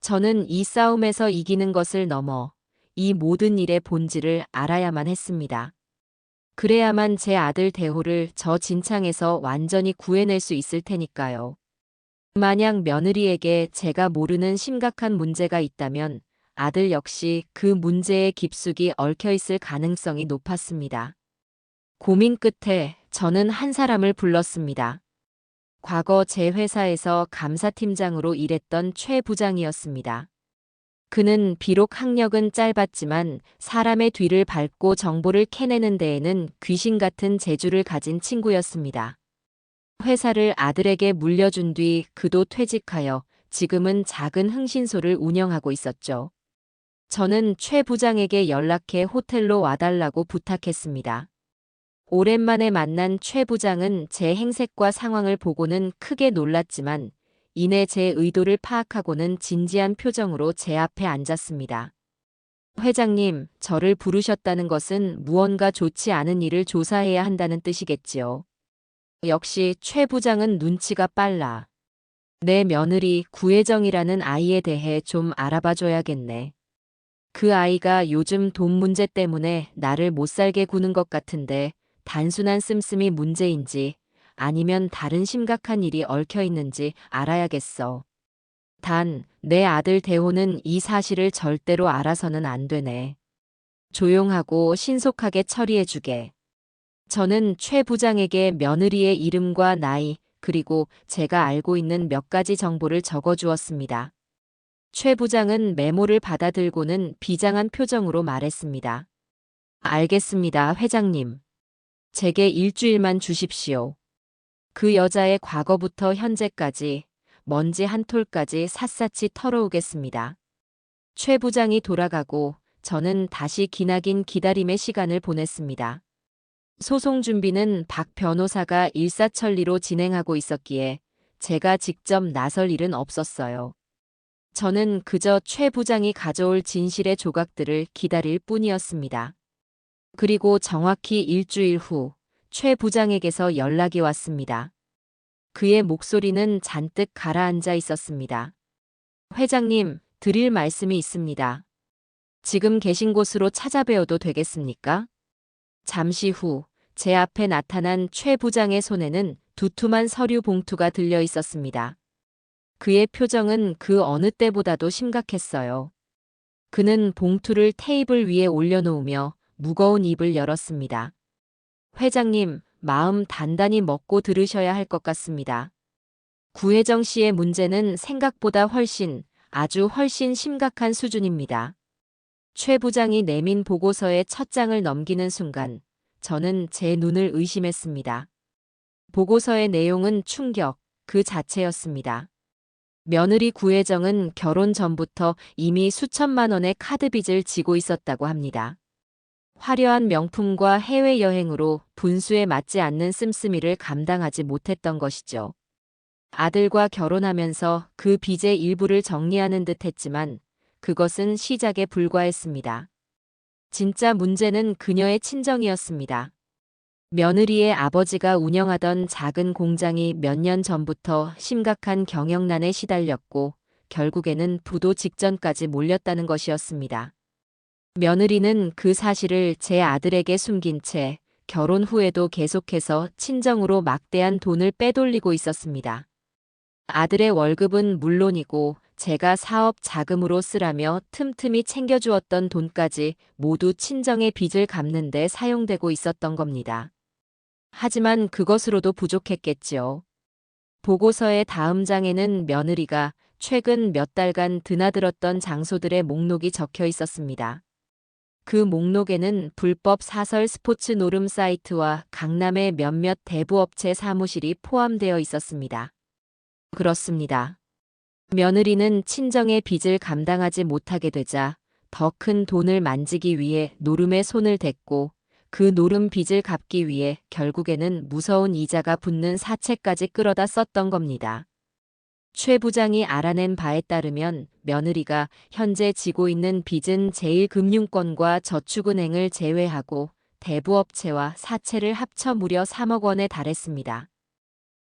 저는 이 싸움에서 이기는 것을 넘어 이 모든 일의 본질을 알아야만 했습니다. 그래야만 제 아들 대호를 저 진창에서 완전히 구해낼 수 있을 테니까요. 만약 며느리에게 제가 모르는 심각한 문제가 있다면 아들 역시 그 문제에 깊숙이 얽혀있을 가능성이 높았습니다. 고민 끝에 저는 한 사람을 불렀습니다. 과거 제 회사에서 감사팀장으로 일했던 최 부장이었습니다. 그는 비록 학력은 짧았지만 사람의 뒤를 밟고 정보를 캐내는 데에는 귀신 같은 재주를 가진 친구였습니다. 회사를 아들에게 물려준 뒤 그도 퇴직하여 지금은 작은 흥신소를 운영하고 있었죠. 저는 최 부장에게 연락해 호텔로 와달라고 부탁했습니다. 오랜만에 만난 최 부장은 제 행색과 상황을 보고는 크게 놀랐지만 이내 제 의도를 파악하고는 진지한 표정으로 제 앞에 앉았습니다. 회장님, 저를 부르셨다는 것은 무언가 좋지 않은 일을 조사해야 한다는 뜻이겠지요. 역시 최 부장은 눈치가 빨라. 내 며느리 구혜정이라는 아이에 대해 좀 알아봐줘야겠네. 그 아이가 요즘 돈 문제 때문에 나를 못살게 구는 것 같은데 단순한 씀씀이 문제인지 아니면 다른 심각한 일이 얽혀 있는지 알아야겠어. 단, 내 아들 대호는 이 사실을 절대로 알아서는 안 되네. 조용하고 신속하게 처리해주게. 저는 최 부장에게 며느리의 이름과 나이, 그리고 제가 알고 있는 몇 가지 정보를 적어주었습니다. 최 부장은 메모를 받아들고는 비장한 표정으로 말했습니다. 알겠습니다, 회장님. 제게 일주일만 주십시오. 그 여자의 과거부터 현재까지 먼지 한 톨까지 샅샅이 털어오겠습니다. 최 부장이 돌아가고 저는 다시 기나긴 기다림의 시간을 보냈습니다. 소송 준비는 박 변호사가 일사천리로 진행하고 있었기에 제가 직접 나설 일은 없었어요. 저는 그저 최 부장이 가져올 진실의 조각들을 기다릴 뿐이었습니다. 그리고 정확히 일주일 후 최 부장에게서 연락이 왔습니다. 그의 목소리는 잔뜩 가라앉아 있었습니다. 회장님, 드릴 말씀이 있습니다. 지금 계신 곳으로 찾아뵈어도 되겠습니까? 잠시 후 제 앞에 나타난 최 부장의 손에는 두툼한 서류 봉투가 들려 있었습니다. 그의 표정은 그 어느 때보다도 심각했어요. 그는 봉투를 테이블 위에 올려놓으며 무거운 입을 열었습니다. 회장님, 마음 단단히 먹고 들으셔야 할 것 같습니다. 구혜정 씨의 문제는 생각보다 아주 훨씬 심각한 수준입니다. 최 부장이 내민 보고서의 첫 장을 넘기는 순간 저는 제 눈을 의심했습니다. 보고서의 내용은 충격 그 자체였습니다. 며느리 구혜정은 결혼 전부터 이미 수천만 원의 카드빚을 지고 있었다고 합니다. 화려한 명품과 해외여행으로 분수에 맞지 않는 씀씀이를 감당하지 못했던 것이죠. 아들과 결혼하면서 그 빚의 일부를 정리하는 듯 했지만 그것은 시작에 불과했습니다. 진짜 문제는 그녀의 친정이었습니다. 며느리의 아버지가 운영하던 작은 공장이 몇 년 전부터 심각한 경영난에 시달렸고 결국에는 부도 직전까지 몰렸다는 것이었습니다. 며느리는 그 사실을 제 아들에게 숨긴 채 결혼 후에도 계속해서 친정으로 막대한 돈을 빼돌리고 있었습니다. 아들의 월급은 물론이고 제가 사업 자금으로 쓰라며 틈틈이 챙겨주었던 돈까지 모두 친정의 빚을 갚는 데 사용되고 있었던 겁니다. 하지만 그것으로도 부족했겠지요. 보고서의 다음 장에는 며느리가 최근 몇 달간 드나들었던 장소들의 목록이 적혀 있었습니다. 그 목록에는 불법 사설 스포츠 노름 사이트와 강남의 몇몇 대부업체 사무실이 포함되어 있었습니다. 그렇습니다. 며느리는 친정의 빚을 감당하지 못하게 되자 더 큰 돈을 만지기 위해 노름에 손을 댔고 그 노름 빚을 갚기 위해 결국에는 무서운 이자가 붙는 사채까지 끌어다 썼던 겁니다. 최 부장이 알아낸 바에 따르면 며느리가 현재 지고 있는 빚은 제1금융권과 저축은행을 제외하고 대부업체와 사채를 합쳐 무려 3억 원에 달했습니다.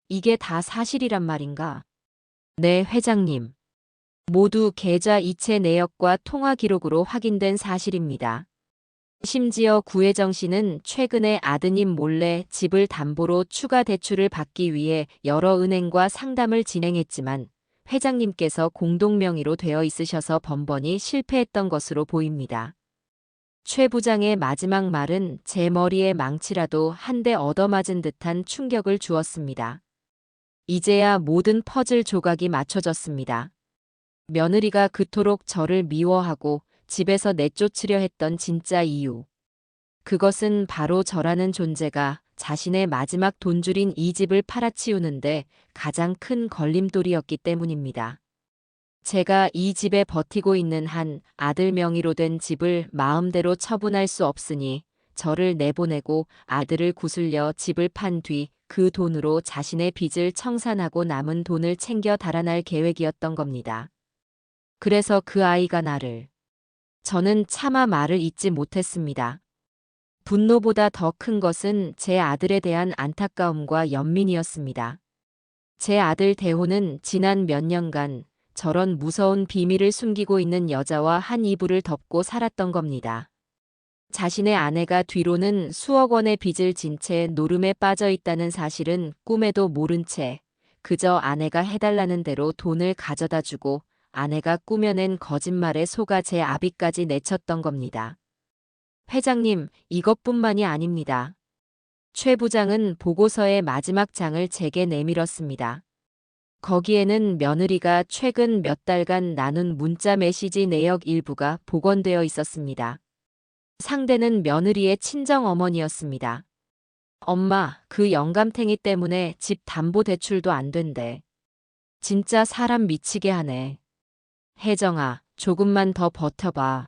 이게 다 사실이란 말인가? 네, 회장님. 모두 계좌 이체 내역과 통화 기록으로 확인된 사실입니다. 심지어 구혜정 씨는 최근에 아드님 몰래 집을 담보로 추가 대출을 받기 위해 여러 은행과 상담을 진행했지만 회장님께서 공동명의로 되어 있으셔서 번번이 실패했던 것으로 보입니다. 최 부장의 마지막 말은 제 머리에 망치라도 한 대 얻어맞은 듯한 충격을 주었습니다. 이제야 모든 퍼즐 조각이 맞춰졌습니다. 며느리가 그토록 저를 미워하고 집에서 내쫓으려 했던 진짜 이유. 그것은 바로 저라는 존재가 자신의 마지막 돈줄인 이 집을 팔아치우는데 가장 큰 걸림돌이었기 때문입니다. 제가 이 집에 버티고 있는 한 아들 명의로 된 집을 마음대로 처분할 수 없으니 저를 내보내고 아들을 구슬려 집을 판 뒤 그 돈으로 자신의 빚을 청산하고 남은 돈을 챙겨 달아날 계획이었던 겁니다. 그래서 그 아이가 저는 차마 말을 잇지 못했습니다. 분노보다 더 큰 것은 제 아들에 대한 안타까움과 연민이었습니다. 제 아들 대호는 지난 몇 년간 저런 무서운 비밀을 숨기고 있는 여자와 한 이불을 덮고 살았던 겁니다. 자신의 아내가 뒤로는 수억 원의 빚을 진 채 노름에 빠져 있다는 사실은 꿈에도 모른 채 그저 아내가 해달라는 대로 돈을 가져다 주고 아내가 꾸며낸 거짓말에 속아 제 아비까지 내쳤던 겁니다. 회장님, 이것뿐만이 아닙니다. 최 부장은 보고서의 마지막 장을 제게 내밀었습니다. 거기에는 며느리가 최근 몇 달간 나눈 문자 메시지 내역 일부가 복원되어 있었습니다. 상대는 며느리의 친정어머니였습니다. 엄마, 그 영감탱이 때문에 집 담보 대출도 안 된대. 진짜 사람 미치게 하네. 혜정아, 조금만 더 버텨봐.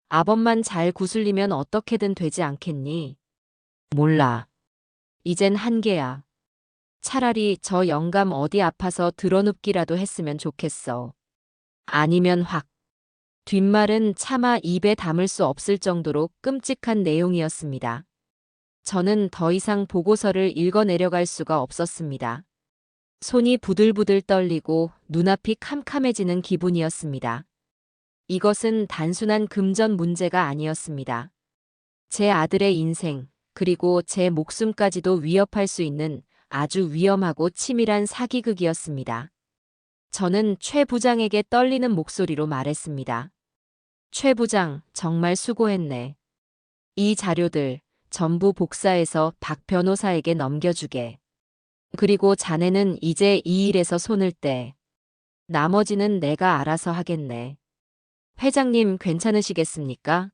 아범만 잘 구슬리면 어떻게든 되지 않겠니? 몰라. 이젠 한계야. 차라리 저 영감 어디 아파서 드러눕기라도 했으면 좋겠어. 아니면 확. 뒷말은 차마 입에 담을 수 없을 정도로 끔찍한 내용이었습니다. 저는 더 이상 보고서를 읽어내려갈 수가 없었습니다. 손이 부들부들 떨리고 눈앞이 캄캄해지는 기분이었습니다. 이것은 단순한 금전 문제가 아니었습니다. 제 아들의 인생, 그리고 제 목숨까지도 위협할 수 있는 아주 위험하고 치밀한 사기극이었습니다. 저는 최 부장에게 떨리는 목소리로 말했습니다. 최 부장, 정말 수고했네. 이 자료들 전부 복사해서 박 변호사에게 넘겨주게. 그리고 자네는 이제 이 일에서 손을 떼. 나머지는 내가 알아서 하겠네. 회장님 괜찮으시겠습니까?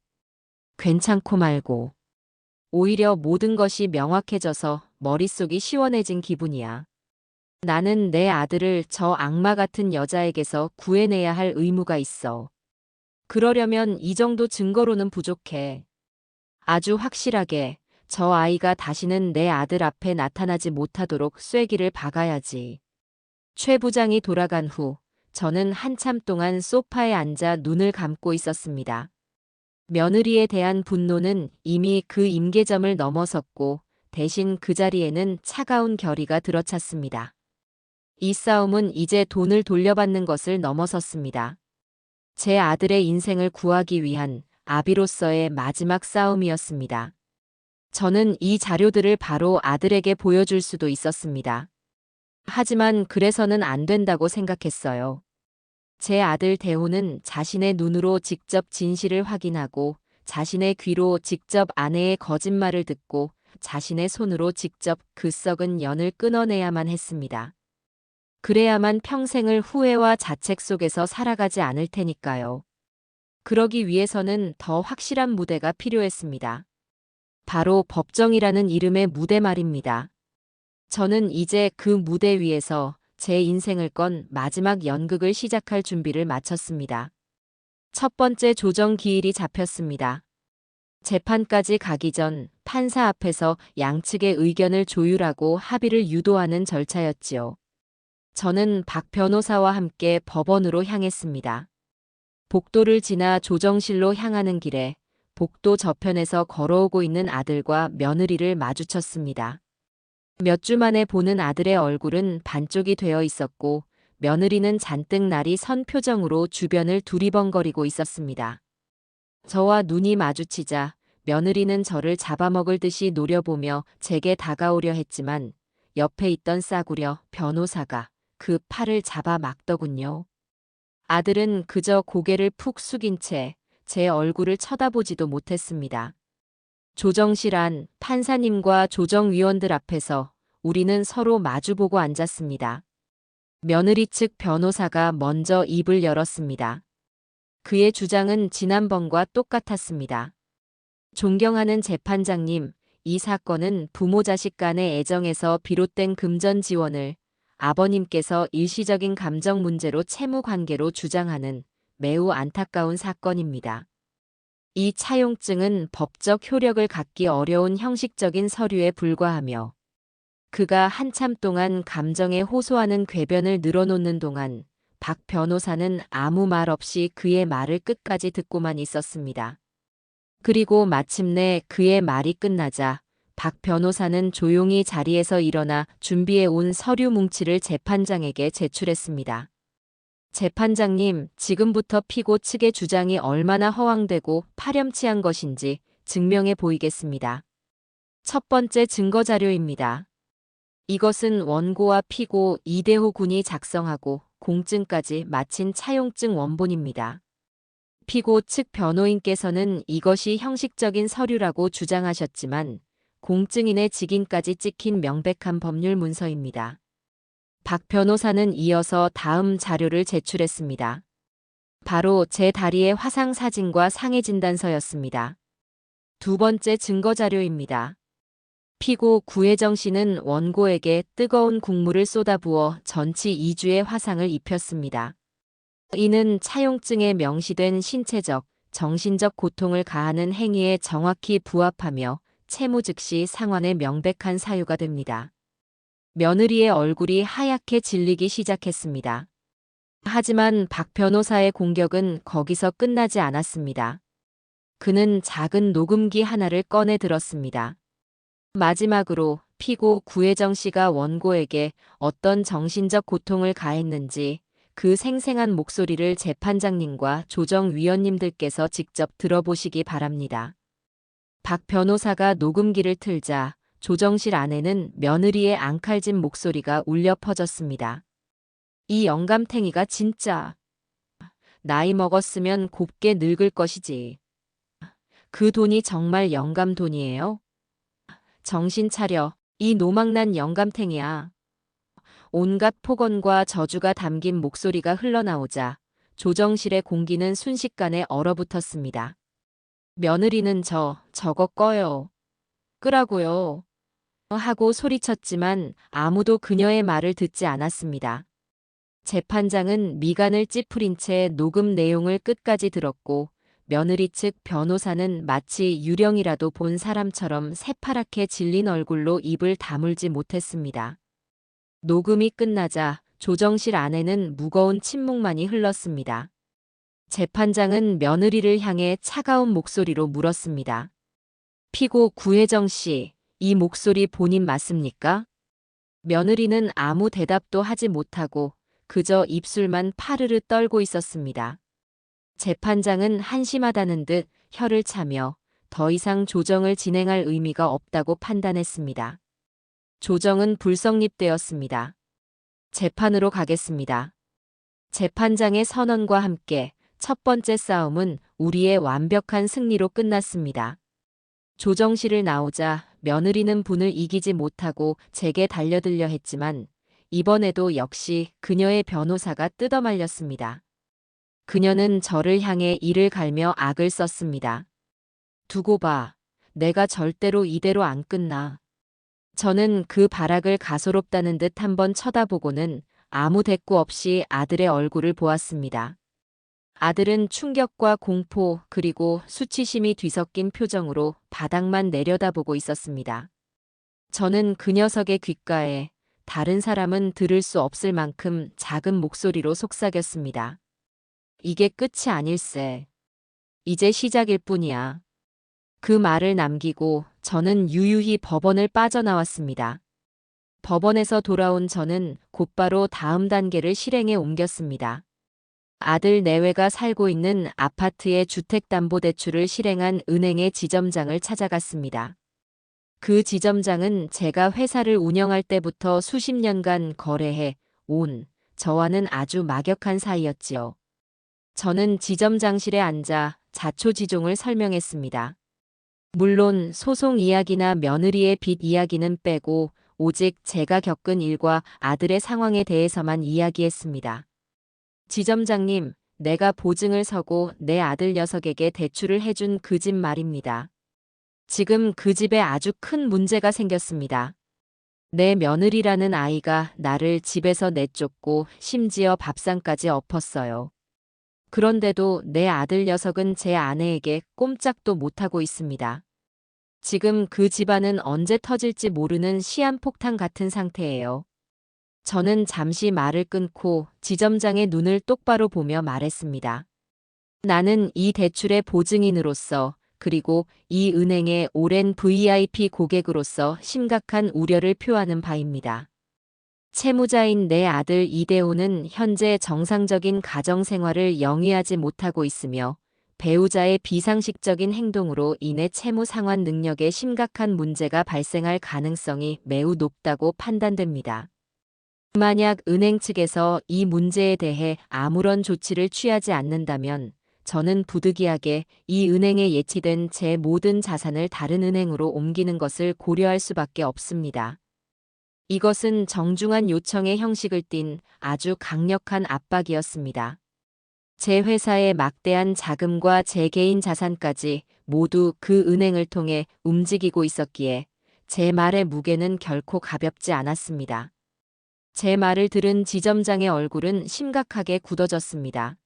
괜찮고 말고. 오히려 모든 것이 명확해져서 머릿속이 시원해진 기분이야. 나는 내 아들을 저 악마 같은 여자에게서 구해내야 할 의무가 있어. 그러려면 이 정도 증거로는 부족해. 아주 확실하게 저 아이가 다시는 내 아들 앞에 나타나지 못하도록 쐐기를 박아야지. 최 부장이 돌아간 후 저는 한참 동안 소파에 앉아 눈을 감고 있었습니다. 며느리에 대한 분노는 이미 그 임계점을 넘어섰고 대신 그 자리에는 차가운 결의가 들어찼습니다. 이 싸움은 이제 돈을 돌려받는 것을 넘어섰습니다. 제 아들의 인생을 구하기 위한 아비로서의 마지막 싸움이었습니다. 저는 이 자료들을 바로 아들에게 보여줄 수도 있었습니다. 하지만 그래서는 안 된다고 생각했어요. 제 아들 대호는 자신의 눈으로 직접 진실을 확인하고 자신의 귀로 직접 아내의 거짓말을 듣고 자신의 손으로 직접 그 썩은 연을 끊어내야만 했습니다. 그래야만 평생을 후회와 자책 속에서 살아가지 않을 테니까요. 그러기 위해서는 더 확실한 무대가 필요했습니다. 바로 법정이라는 이름의 무대 말입니다. 저는 이제 그 무대 위에서 제 인생을 건 마지막 연극을 시작할 준비를 마쳤습니다. 첫 번째 조정 기일이 잡혔습니다. 재판까지 가기 전 판사 앞에서 양측의 의견을 조율하고 합의를 유도하는 절차였지요. 저는 박 변호사와 함께 법원으로 향했습니다. 복도를 지나 조정실로 향하는 길에 복도 저편에서 걸어오고 있는 아들과 며느리를 마주쳤습니다. 몇 주 만에 보는 아들의 얼굴은 반쪽이 되어 있었고 며느리는 잔뜩 날이 선 표정으로 주변을 두리번거리고 있었습니다. 저와 눈이 마주치자 며느리는 저를 잡아먹을 듯이 노려보며 제게 다가오려 했지만 옆에 있던 싸구려 변호사가 그 팔을 잡아 막더군요. 아들은 그저 고개를 푹 숙인 채 제 얼굴을 쳐다보지도 못했습니다. 조정실 안 판사님과 조정위원들 앞에서 우리는 서로 마주보고 앉았습니다. 며느리 측 변호사가 먼저 입을 열었습니다. 그의 주장은 지난번과 똑같았습니다. 존경하는 재판장님, 이 사건은 부모 자식 간의 애정에서 비롯된 금전 지원을 아버님께서 일시적인 감정 문제로 채무 관계로 주장하는 매우 안타까운 사건입니다. 이 차용증은 법적 효력을 갖기 어려운 형식적인 서류에 불과하며 그가 한참 동안 감정에 호소하는 궤변을 늘어놓는 동안 박 변호사는 아무 말 없이 그의 말을 끝까지 듣고만 있었습니다. 그리고 마침내 그의 말이 끝나자 박 변호사는 조용히 자리에서 일어나 준비해 온 서류 뭉치를 재판장에게 제출했습니다. 재판장님, 지금부터 피고 측의 주장이 얼마나 허황되고 파렴치한 것인지 증명해 보이겠습니다. 첫 번째 증거 자료입니다. 이것은 원고와 피고 이대호 군이 작성하고 공증까지 마친 차용증 원본입니다. 피고 측 변호인께서는 이것이 형식적인 서류라고 주장하셨지만 공증인의 직인까지 찍힌 명백한 법률 문서입니다. 박 변호사는 이어서 다음 자료를 제출했습니다. 바로 제 다리의 화상 사진과 상해 진단서였습니다. 두 번째 증거 자료입니다. 피고 구혜정 씨는 원고에게 뜨거운 국물을 쏟아부어 전치 2주의 화상을 입혔습니다. 이는 차용증에 명시된 신체적, 정신적 고통을 가하는 행위에 정확히 부합하며 채무 즉시 상환의 명백한 사유가 됩니다. 며느리의 얼굴이 하얗게 질리기 시작했습니다. 하지만 박 변호사의 공격은 거기서 끝나지 않았습니다. 그는 작은 녹음기 하나를 꺼내 들었습니다. 마지막으로 피고 구혜정 씨가 원고에게 어떤 정신적 고통을 가했는지 그 생생한 목소리를 재판장님과 조정위원님들께서 직접 들어보시기 바랍니다. 박 변호사가 녹음기를 틀자 조정실 안에는 며느리의 앙칼진 목소리가 울려 퍼졌습니다. 이 영감탱이가 진짜 나이 먹었으면 곱게 늙을 것이지. 그 돈이 정말 영감 돈이에요? 정신 차려. 이 노망난 영감탱이야. 온갖 폭언과 저주가 담긴 목소리가 흘러나오자 조정실의 공기는 순식간에 얼어붙었습니다. 며느리는 저거 꺼요. 끄라고요. 하고 소리쳤지만 아무도 그녀의 말을 듣지 않았습니다. 재판장은 미간을 찌푸린 채 녹음 내용을 끝까지 들었고 며느리 측 변호사는 마치 유령이라도 본 사람처럼 새파랗게 질린 얼굴로 입을 다물지 못했습니다. 녹음이 끝나자 조정실 안에는 무거운 침묵만이 흘렀습니다. 재판장은 며느리를 향해 차가운 목소리로 물었습니다. 피고 구혜정 씨, 이 목소리 본인 맞습니까? 며느리는 아무 대답도 하지 못하고 그저 입술만 파르르 떨고 있었습니다. 재판장은 한심하다는 듯 혀를 차며 더 이상 조정을 진행할 의미가 없다고 판단했습니다. 조정은 불성립되었습니다. 재판으로 가겠습니다. 재판장의 선언과 함께 첫 번째 싸움은 우리의 완벽한 승리로 끝났습니다. 조정실을 나오자 며느리는 분을 이기지 못하고 제게 달려들려 했지만 이번에도 역시 그녀의 변호사가 뜯어말렸습니다. 그녀는 저를 향해 이를 갈며 악을 썼습니다. 두고 봐. 내가 절대로 이대로 안 끝나. 저는 그 발악을 가소롭다는 듯 한번 쳐다보고는 아무 대꾸 없이 아들의 얼굴을 보았습니다. 아들은 충격과 공포 그리고 수치심이 뒤섞인 표정으로 바닥만 내려다보고 있었습니다. 저는 그 녀석의 귓가에 다른 사람은 들을 수 없을 만큼 작은 목소리로 속삭였습니다. 이게 끝이 아닐세. 이제 시작일 뿐이야. 그 말을 남기고 저는 유유히 법원을 빠져나왔습니다. 법원에서 돌아온 저는 곧바로 다음 단계를 실행에 옮겼습니다. 아들 내외가 살고 있는 아파트의 주택담보대출을 실행한 은행의 지점장을 찾아갔습니다. 그 지점장은 제가 회사를 운영할 때부터 수십 년간 거래해 온 저와는 아주 막역한 사이였지요. 저는 지점장실에 앉아 자초지종을 설명했습니다. 물론 소송 이야기나 며느리의 빚 이야기는 빼고 오직 제가 겪은 일과 아들의 상황에 대해서만 이야기했습니다. 지점장님, 내가 보증을 서고 내 아들 녀석에게 대출을 해준 그 집 말입니다. 지금 그 집에 아주 큰 문제가 생겼습니다. 내 며느리라는 아이가 나를 집에서 내쫓고 심지어 밥상까지 엎었어요. 그런데도 내 아들 녀석은 제 아내에게 꼼짝도 못하고 있습니다. 지금 그 집안은 언제 터질지 모르는 시한폭탄 같은 상태예요. 저는 잠시 말을 끊고 지점장의 눈을 똑바로 보며 말했습니다. 나는 이 대출의 보증인으로서 그리고 이 은행의 오랜 VIP 고객으로서 심각한 우려를 표하는 바입니다. 채무자인 내 아들 이대호는 현재 정상적인 가정생활을 영위하지 못하고 있으며 배우자의 비상식적인 행동으로 인해 채무 상환 능력에 심각한 문제가 발생할 가능성이 매우 높다고 판단됩니다. 만약 은행 측에서 이 문제에 대해 아무런 조치를 취하지 않는다면 저는 부득이하게 이 은행에 예치된 제 모든 자산을 다른 은행으로 옮기는 것을 고려할 수밖에 없습니다. 이것은 정중한 요청의 형식을 띤 아주 강력한 압박이었습니다. 제 회사의 막대한 자금과 제 개인 자산까지 모두 그 은행을 통해 움직이고 있었기에 제 말의 무게는 결코 가볍지 않았습니다. 제 말을 들은 지점장의 얼굴은 심각하게 굳어졌습니다.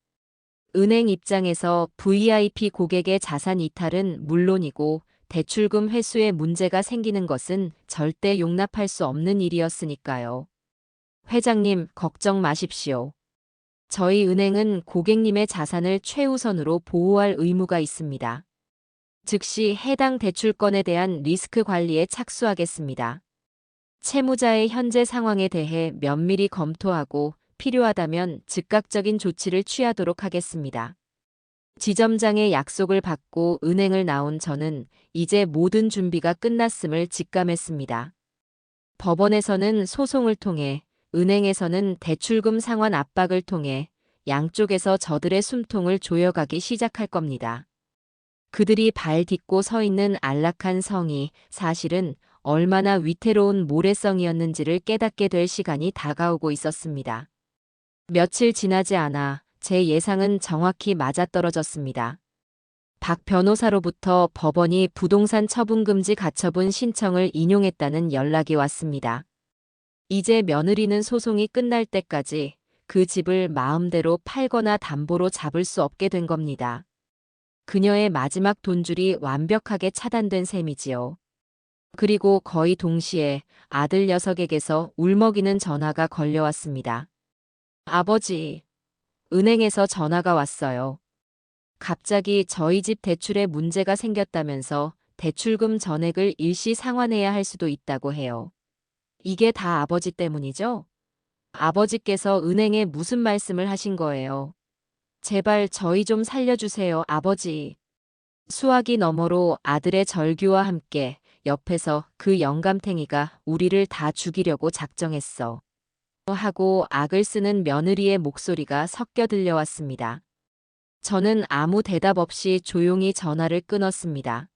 은행 입장에서 VIP 고객의 자산 이탈은 물론이고 대출금 회수에 문제가 생기는 것은 절대 용납할 수 없는 일이었으니까요. 회장님, 걱정 마십시오. 저희 은행은 고객님의 자산을 최우선으로 보호할 의무가 있습니다. 즉시 해당 대출건에 대한 리스크 관리에 착수하겠습니다. 채무자의 현재 상황에 대해 면밀히 검토하고 필요하다면 즉각적인 조치를 취하도록 하겠습니다. 지점장의 약속을 받고 은행을 나온 저는 이제 모든 준비가 끝났음을 직감했습니다. 법원에서는 소송을 통해, 은행에서는 대출금 상환 압박을 통해 양쪽에서 저들의 숨통을 조여가기 시작할 겁니다. 그들이 발 딛고 서 있는 안락한 성이 사실은 얼마나 위태로운 모래성이었는지를 깨닫게 될 시간이 다가오고 있었습니다. 며칠 지나지 않아 제 예상은 정확히 맞아떨어졌습니다. 박 변호사로부터 법원이 부동산 처분금지 가처분 신청을 인용했다는 연락이 왔습니다. 이제 며느리는 소송이 끝날 때까지 그 집을 마음대로 팔거나 담보로 잡을 수 없게 된 겁니다. 그녀의 마지막 돈줄이 완벽하게 차단된 셈이지요. 그리고 거의 동시에 아들 녀석에게서 울먹이는 전화가 걸려왔습니다. 아버지, 은행에서 전화가 왔어요. 갑자기 저희 집 대출에 문제가 생겼다면서 대출금 전액을 일시 상환해야 할 수도 있다고 해요. 이게 다 아버지 때문이죠? 아버지께서 은행에 무슨 말씀을 하신 거예요? 제발 저희 좀 살려주세요, 아버지. 수화기 너머로 아들의 절규와 함께 옆에서 그 영감탱이가 우리를 다 죽이려고 작정했어. 하고 악을 쓰는 며느리의 목소리가 섞여 들려왔습니다. 저는 아무 대답 없이 조용히 전화를 끊었습니다.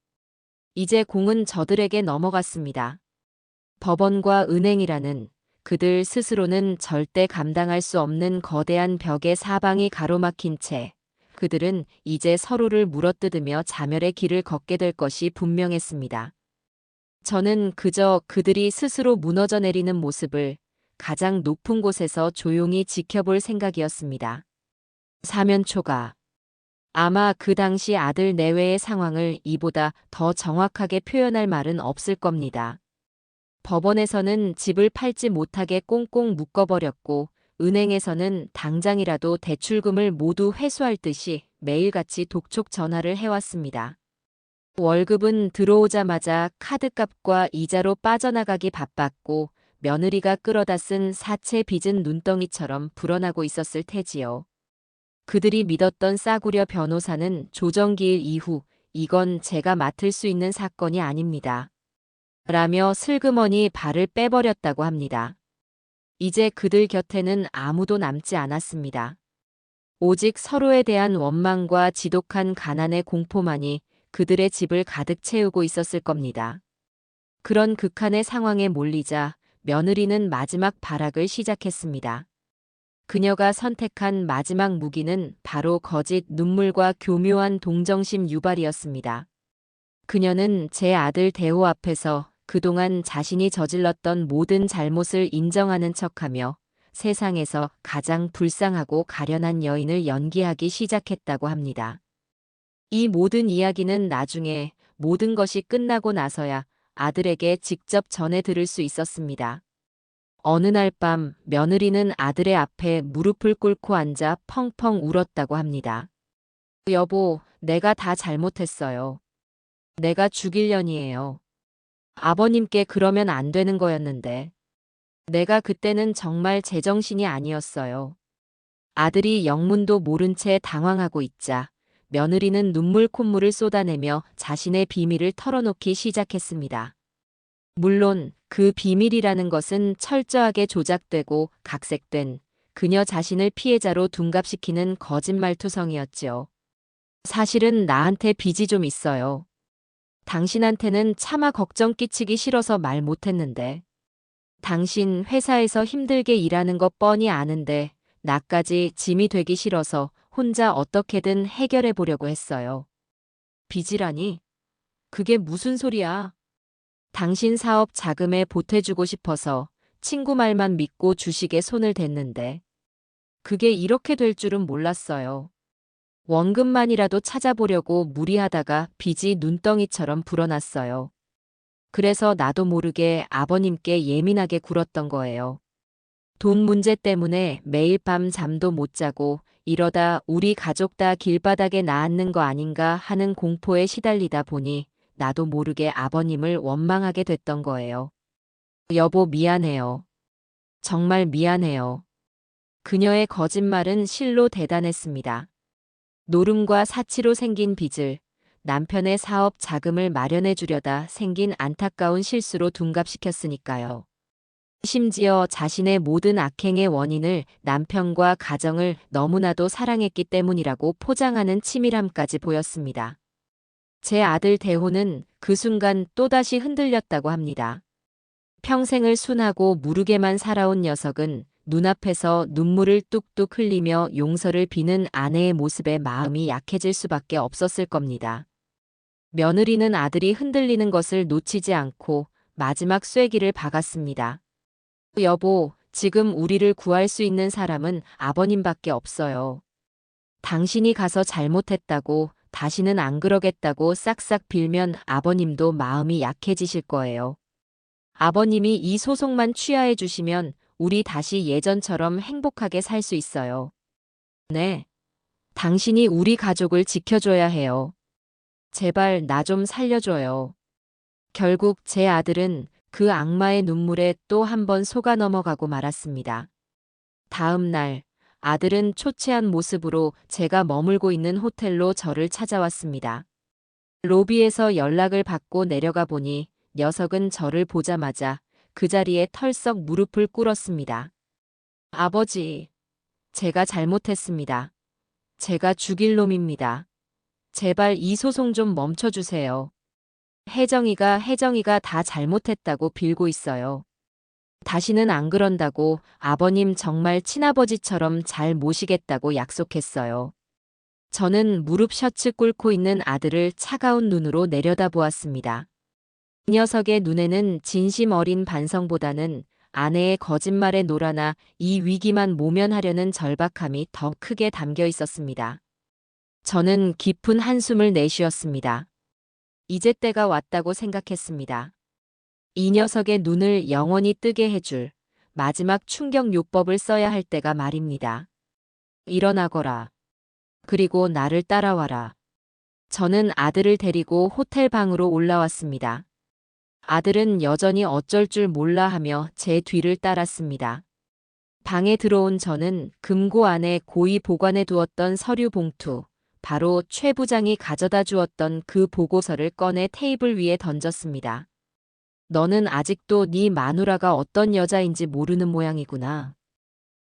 이제 공은 저들에게 넘어갔습니다. 법원과 은행이라는 그들 스스로는 절대 감당할 수 없는 거대한 벽에 사방이 가로막힌 채 그들은 이제 서로를 물어뜯으며 자멸의 길을 걷게 될 것이 분명했습니다. 저는 그저 그들이 스스로 무너져 내리는 모습을 가장 높은 곳에서 조용히 지켜볼 생각이었습니다. 사면초가 아마 그 당시 아들 내외의 상황을 이보다 더 정확하게 표현할 말은 없을 겁니다. 법원에서는 집을 팔지 못하게 꽁꽁 묶어버렸고 은행에서는 당장이라도 대출금을 모두 회수할 듯이 매일같이 독촉 전화를 해왔습니다. 월급은 들어오자마자 카드값과 이자로 빠져나가기 바빴고 며느리가 끌어다 쓴 사채 빚은 눈덩이처럼 불어나고 있었을 테지요. 그들이 믿었던 싸구려 변호사는 조정기일 이후 이건 제가 맡을 수 있는 사건이 아닙니다. 라며 슬그머니 발을 빼버렸다고 합니다. 이제 그들 곁에는 아무도 남지 않았습니다. 오직 서로에 대한 원망과 지독한 가난의 공포만이 그들의 집을 가득 채우고 있었을 겁니다. 그런 극한의 상황에 몰리자 며느리는 마지막 발악을 시작했습니다. 그녀가 선택한 마지막 무기는 바로 거짓 눈물과 교묘한 동정심 유발이었습니다. 그녀는 제 아들 대호 앞에서 그동안 자신이 저질렀던 모든 잘못을 인정하는 척하며 세상에서 가장 불쌍하고 가련한 여인을 연기하기 시작했다고 합니다. 이 모든 이야기는 나중에 모든 것이 끝나고 나서야 아들에게 직접 전해 들을 수 있었습니다. 어느 날 밤 며느리는 아들의 앞에 무릎을 꿇고 앉아 펑펑 울었다고 합니다. 여보, 내가 다 잘못했어요. 내가 죽일 년이에요. 아버님께 그러면 안 되는 거였는데. 내가 그때는 정말 제정신이 아니었어요. 아들이 영문도 모른 채 당황하고 있자 며느리는 눈물 콧물을 쏟아내며 자신의 비밀을 털어놓기 시작했습니다. 물론 그 비밀이라는 것은 철저하게 조작되고 각색된 그녀 자신을 피해자로 둔갑시키는 거짓말투성이었지요. 사실은 나한테 빚이 좀 있어요. 당신한테는 차마 걱정 끼치기 싫어서 말 못했는데. 당신 회사에서 힘들게 일하는 것 뻔히 아는데 나까지 짐이 되기 싫어서 혼자 어떻게든 해결해 보려고 했어요. 빚이라니? 그게 무슨 소리야? 당신 사업 자금에 보태주고 싶어서 친구 말만 믿고 주식에 손을 댔는데 그게 이렇게 될 줄은 몰랐어요. 원금만이라도 찾아보려고 무리하다가 빚이 눈덩이처럼 불어났어요. 그래서 나도 모르게 아버님께 예민하게 굴었던 거예요. 돈 문제 때문에 매일 밤 잠도 못 자고 이러다 우리 가족 다 길바닥에 나앉는 거 아닌가 하는 공포에 시달리다 보니 나도 모르게 아버님을 원망하게 됐던 거예요. 여보, 미안해요. 정말 미안해요. 그녀의 거짓말은 실로 대단했습니다. 노름과 사치로 생긴 빚을 남편의 사업 자금을 마련해 주려다 생긴 안타까운 실수로 둔갑시켰으니까요. 심지어 자신의 모든 악행의 원인을 남편과 가정을 너무나도 사랑했기 때문이라고 포장하는 치밀함까지 보였습니다. 제 아들 대호는 그 순간 또다시 흔들렸다고 합니다. 평생을 순하고 무르게만 살아온 녀석은 눈앞에서 눈물을 뚝뚝 흘리며 용서를 비는 아내의 모습에 마음이 약해질 수밖에 없었을 겁니다. 며느리는 아들이 흔들리는 것을 놓치지 않고 마지막 쐐기를 박았습니다. 여보, 지금 우리를 구할 수 있는 사람은 아버님밖에 없어요. 당신이 가서 잘못했다고, 다시는 안 그러겠다고 싹싹 빌면 아버님도 마음이 약해지실 거예요. 아버님이 이 소송만 취하해 주시면 우리 다시 예전처럼 행복하게 살 수 있어요. 네. 당신이 우리 가족을 지켜줘야 해요. 제발 나 좀 살려줘요. 결국 제 아들은 그 악마의 눈물에 또 한 번 속아 넘어가고 말았습니다. 다음 날 아들은 초췌한 모습으로 제가 머물고 있는 호텔로 저를 찾아왔습니다. 로비에서 연락을 받고 내려가 보니 녀석은 저를 보자마자 그 자리에 털썩 무릎을 꿇었습니다. 아버지, 제가 잘못했습니다. 제가 죽일 놈입니다. 제발 이 소송 좀 멈춰주세요. 혜정이가 다 잘못했다고 빌고 있어요. 다시는 안 그런다고 아버님 정말 친아버지처럼 잘 모시겠다고 약속했어요. 저는 무릎 셔츠 꿇고 있는 아들을 차가운 눈으로 내려다보았습니다. 이 녀석의 눈에는 진심 어린 반성보다는 아내의 거짓말에 놀아나 이 위기만 모면하려는 절박함이 더 크게 담겨 있었습니다. 저는 깊은 한숨을 내쉬었습니다. 이제 때가 왔다고 생각했습니다. 이 녀석의 눈을 영원히 뜨게 해줄 마지막 충격 요법을 써야 할 때가 말입니다. 일어나거라. 그리고 나를 따라와라. 저는 아들을 데리고 호텔 방으로 올라왔습니다. 아들은 여전히 어쩔 줄 몰라 하며 제 뒤를 따랐습니다. 방에 들어온 저는 금고 안에 고이 보관해 두었던 서류 봉투, 바로 최 부장이 가져다 주었던 그 보고서를 꺼내 테이블 위에 던졌습니다. 너는 아직도 네 마누라가 어떤 여자인지 모르는 모양이구나.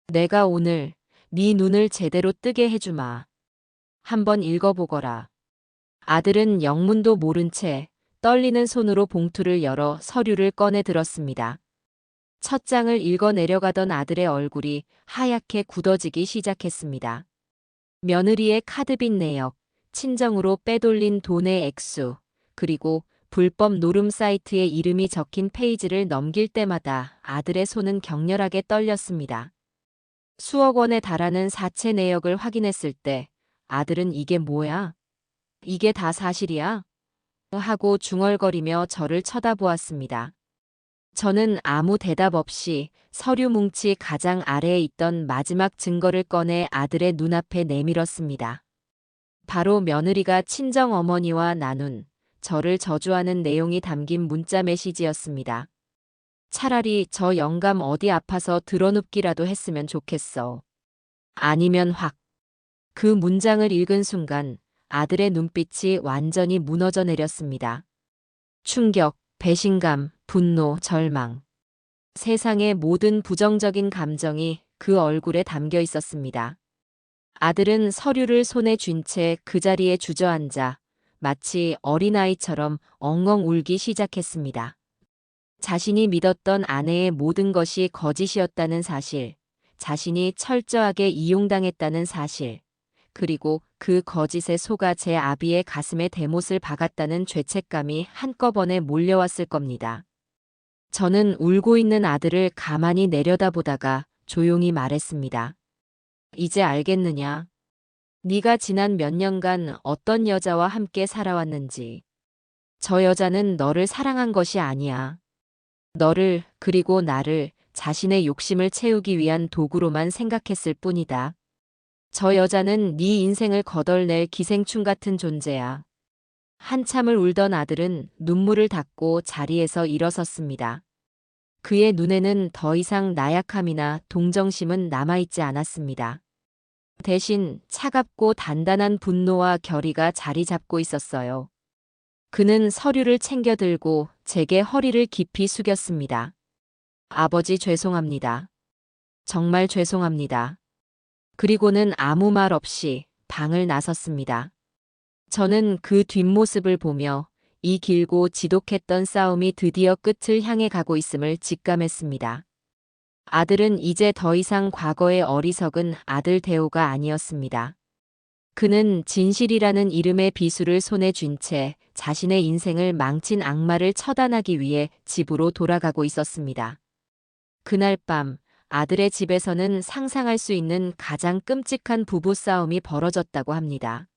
내가 오늘 네 눈을 제대로 뜨게 해주마. 한번 읽어보거라. 아들은 영문도 모른 채 떨리는 손으로 봉투를 열어 서류를 꺼내 들었습니다. 첫 장을 읽어 내려가던 아들의 얼굴이 하얗게 굳어지기 시작했습니다. 며느리의 카드빚 내역, 친정으로 빼돌린 돈의 액수, 그리고 불법 노름 사이트의 이름이 적힌 페이지를 넘길 때마다 아들의 손은 격렬하게 떨렸습니다. 수억 원에 달하는 사채 내역을 확인했을 때 아들은 이게 뭐야? 이게 다 사실이야? 하고 중얼거리며 저를 쳐다보았습니다. 저는 아무 대답 없이 서류 뭉치 가장 아래에 있던 마지막 증거를 꺼내 아들의 눈앞에 내밀었습니다. 바로 며느리가 친정 어머니와 나눈 저를 저주하는 내용이 담긴 문자 메시지였습니다. 차라리 저 영감 어디 아파서 드러눕기라도 했으면 좋겠어. 아니면 확. 그 문장을 읽은 순간 아들의 눈빛이 완전히 무너져 내렸습니다. 충격, 배신감, 분노, 절망. 세상의 모든 부정적인 감정이 그 얼굴에 담겨 있었습니다. 아들은 서류를 손에 쥔 채 그 자리에 주저앉아 마치 어린아이처럼 엉엉 울기 시작했습니다. 자신이 믿었던 아내의 모든 것이 거짓이었다는 사실, 자신이 철저하게 이용당했다는 사실, 그리고 그 거짓에 속아 제 아비의 가슴에 대못을 박았다는 죄책감이 한꺼번에 몰려왔을 겁니다. 저는 울고 있는 아들을 가만히 내려다보다가 조용히 말했습니다. 이제 알겠느냐? 네가 지난 몇 년간 어떤 여자와 함께 살아왔는지. 저 여자는 너를 사랑한 것이 아니야. 너를, 그리고 나를 자신의 욕심을 채우기 위한 도구로만 생각했을 뿐이다. 저 여자는 네 인생을 거덜낼 기생충 같은 존재야. 한참을 울던 아들은 눈물을 닦고 자리에서 일어섰습니다. 그의 눈에는 더 이상 나약함이나 동정심은 남아있지 않았습니다. 대신 차갑고 단단한 분노와 결의가 자리 잡고 있었어요. 그는 서류를 챙겨 들고 제게 허리를 깊이 숙였습니다. 아버지 죄송합니다. 정말 죄송합니다. 그리고는 아무 말 없이 방을 나섰습니다. 저는 그 뒷모습을 보며 이 길고 지독했던 싸움이 드디어 끝을 향해 가고 있음을 직감했습니다. 아들은 이제 더 이상 과거의 어리석은 아들 대호가 아니었습니다. 그는 진실이라는 이름의 비수를 손에 쥔 채 자신의 인생을 망친 악마를 처단하기 위해 집으로 돌아가고 있었습니다. 그날 밤 아들의 집에서는 상상할 수 있는 가장 끔찍한 부부싸움이 벌어졌다고 합니다.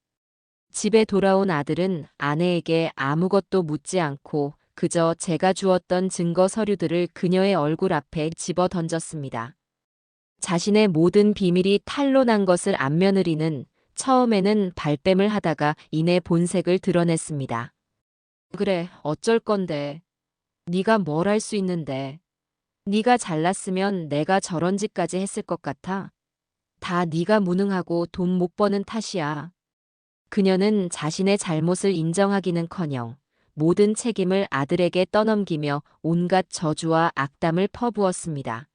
집에 돌아온 아들은 아내에게 아무것도 묻지 않고 그저 제가 주었던 증거 서류들을 그녀의 얼굴 앞에 집어 던졌습니다. 자신의 모든 비밀이 탄로난 것을 안 며느리는 처음에는 발뺌을 하다가 이내 본색을 드러냈습니다. 그래, 어쩔 건데. 네가 뭘 할 수 있는데. 네가 잘났으면 내가 저런 짓까지 했을 것 같아. 다 네가 무능하고 돈 못 버는 탓이야. 그녀는 자신의 잘못을 인정하기는커녕 모든 책임을 아들에게 떠넘기며 온갖 저주와 악담을 퍼부었습니다.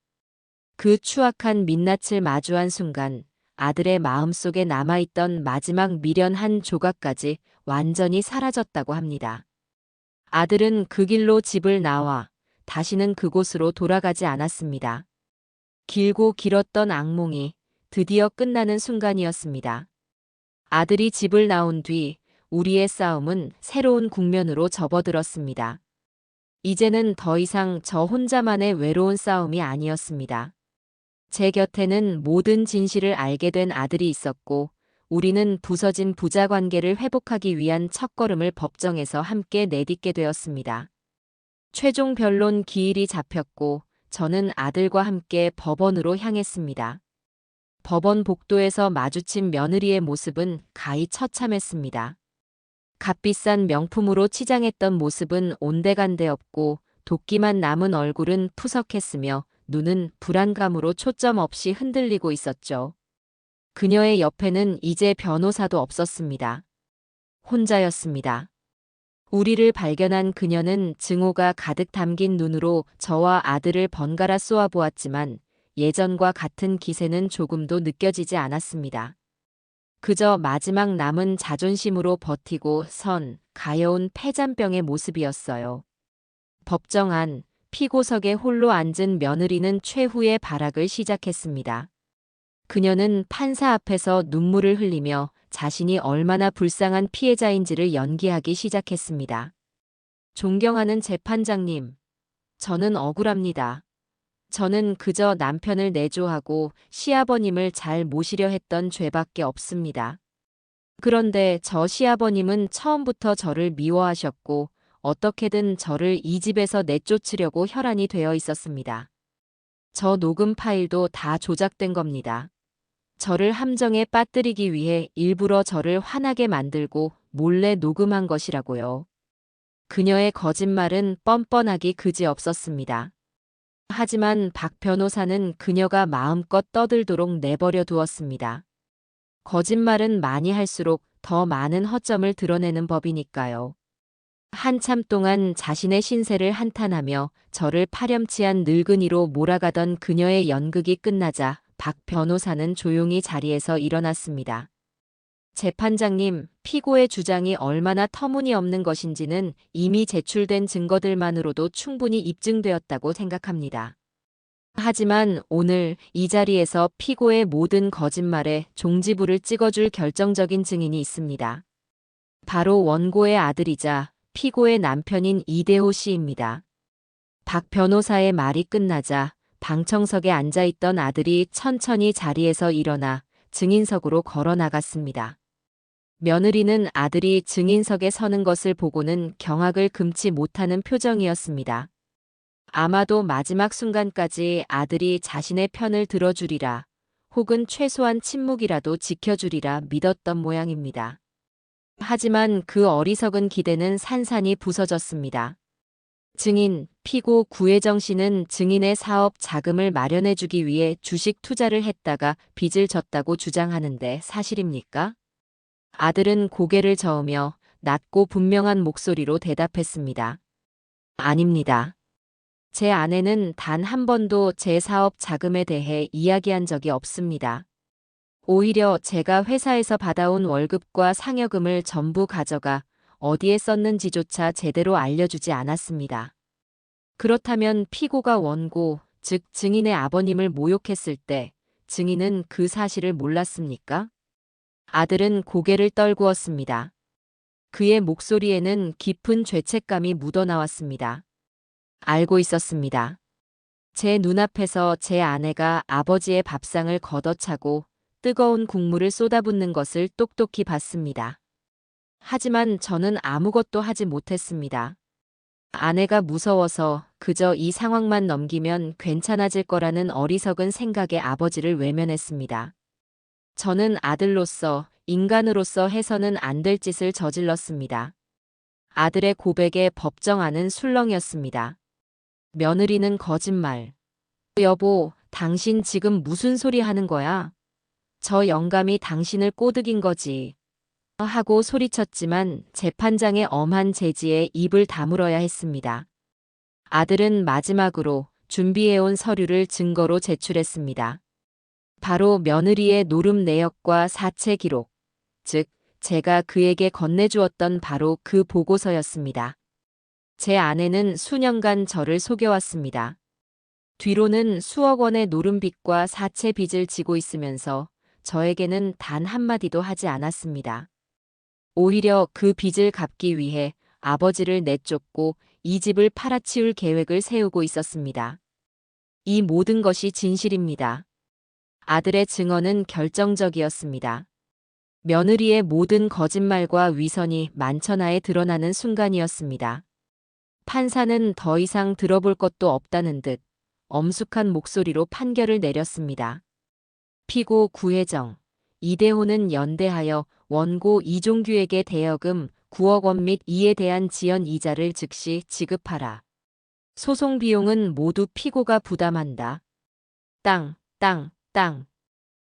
그 추악한 민낯을 마주한 순간 아들의 마음속에 남아있던 마지막 미련 한 조각까지 완전히 사라졌다고 합니다. 아들은 그 길로 집을 나와 다시는 그곳으로 돌아가지 않았습니다. 길고 길었던 악몽이 드디어 끝나는 순간이었습니다. 아들이 집을 나온 뒤 우리의 싸움은 새로운 국면으로 접어들었습니다. 이제는 더 이상 저 혼자만의 외로운 싸움이 아니었습니다. 제 곁에는 모든 진실을 알게 된 아들이 있었고 우리는 부서진 부자 관계를 회복하기 위한 첫걸음을 법정에서 함께 내딛게 되었습니다. 최종 변론 기일이 잡혔고 저는 아들과 함께 법원으로 향했습니다. 법원 복도에서 마주친 며느리의 모습은 가히 처참했습니다. 값비싼 명품으로 치장했던 모습은 온데간데 없고 도끼만 남은 얼굴은 푸석했으며 눈은 불안감으로 초점 없이 흔들리고 있었죠. 그녀의 옆에는 이제 변호사도 없었습니다. 혼자였습니다. 우리를 발견한 그녀는 증오가 가득 담긴 눈으로 저와 아들을 번갈아 쏘아보았지만 예전과 같은 기세는 조금도 느껴지지 않았습니다. 그저 마지막 남은 자존심으로 버티고 선 가여운 폐잔병의 모습이었어요. 법정 안 피고석에 홀로 앉은 며느리는 최후의 발악을 시작했습니다. 그녀는 판사 앞에서 눈물을 흘리며 자신이 얼마나 불쌍한 피해자인지를 연기하기 시작했습니다. 존경하는 재판장님, 저는 억울합니다. 저는 그저 남편을 내조하고 시아버님을 잘 모시려 했던 죄밖에 없습니다. 그런데 저 시아버님은 처음부터 저를 미워하셨고 어떻게든 저를 이 집에서 내쫓으려고 혈안이 되어 있었습니다. 저 녹음 파일도 다 조작된 겁니다. 저를 함정에 빠뜨리기 위해 일부러 저를 화나게 만들고 몰래 녹음한 것이라고요. 그녀의 거짓말은 뻔뻔하기 그지없었습니다. 하지만 박 변호사는 그녀가 마음껏 떠들도록 내버려 두었습니다. 거짓말은 많이 할수록 더 많은 허점을 드러내는 법이니까요. 한참 동안 자신의 신세를 한탄하며 저를 파렴치한 늙은이로 몰아가던 그녀의 연극이 끝나자 박 변호사는 조용히 자리에서 일어났습니다. 재판장님, 피고의 주장이 얼마나 터무니없는 것인지는 이미 제출된 증거들만으로도 충분히 입증되었다고 생각합니다. 하지만 오늘 이 자리에서 피고의 모든 거짓말에 종지부를 찍어줄 결정적인 증인이 있습니다. 바로 원고의 아들이자 피고의 남편인 이대호 씨입니다. 박 변호사의 말이 끝나자 방청석에 앉아있던 아들이 천천히 자리에서 일어나 증인석으로 걸어 나갔습니다. 며느리는 아들이 증인석에 서는 것을 보고는 경악을 금치 못하는 표정이었습니다. 아마도 마지막 순간까지 아들이 자신의 편을 들어주리라, 혹은 최소한 침묵이라도 지켜주리라 믿었던 모양입니다. 하지만 그 어리석은 기대는 산산이 부서졌습니다. 증인, 피고 구혜정 씨는 증인의 사업 자금을 마련해주기 위해 주식 투자를 했다가 빚을 졌다고 주장하는데 사실입니까? 아들은 고개를 저으며 낮고 분명한 목소리로 대답했습니다. 아닙니다. 제 아내는 단 한 번도 제 사업 자금에 대해 이야기한 적이 없습니다. 오히려 제가 회사에서 받아온 월급과 상여금을 전부 가져가 어디에 썼는지조차 제대로 알려주지 않았습니다. 그렇다면 피고가 원고, 즉 증인의 아버님을 모욕했을 때 증인은 그 사실을 몰랐습니까? 아들은 고개를 떨구었습니다. 그의 목소리에는 깊은 죄책감이 묻어나왔습니다. 알고 있었습니다. 제 눈앞에서 제 아내가 아버지의 밥상을 걷어차고 뜨거운 국물을 쏟아붓는 것을 똑똑히 봤습니다. 하지만 저는 아무것도 하지 못했습니다. 아내가 무서워서 그저 이 상황만 넘기면 괜찮아질 거라는 어리석은 생각에 아버지를 외면했습니다. 저는 아들로서, 인간으로서 해서는 안 될 짓을 저질렀습니다. 아들의 고백에 법정안은 술렁이었습니다. 며느리는 거짓말. 여보, 당신 지금 무슨 소리 하는 거야? 저 영감이 당신을 꼬드긴 거지. 하고 소리쳤지만 재판장의 엄한 제지에 입을 다물어야 했습니다. 아들은 마지막으로 준비해온 서류를 증거로 제출했습니다. 바로 며느리의 노름 내역과 사체 기록, 즉 제가 그에게 건네주었던 바로 그 보고서였습니다. 제 아내는 수년간 저를 속여왔습니다. 뒤로는 수억 원의 노름빚과 사채 빚을 지고 있으면서 저에게는 단 한마디도 하지 않았습니다. 오히려 그 빚을 갚기 위해 아버지를 내쫓고 이 집을 팔아치울 계획을 세우고 있었습니다. 이 모든 것이 진실입니다. 아들의 증언은 결정적이었습니다. 며느리의 모든 거짓말과 위선이 만천하에 드러나는 순간이었습니다. 판사는 더 이상 들어볼 것도 없다는 듯 엄숙한 목소리로 판결을 내렸습니다. 피고 구혜정, 이대호는 연대하여 원고 이종규에게 대여금 9억 원 및 이에 대한 지연 이자를 즉시 지급하라. 소송 비용은 모두 피고가 부담한다. 땅, 땅, 땅.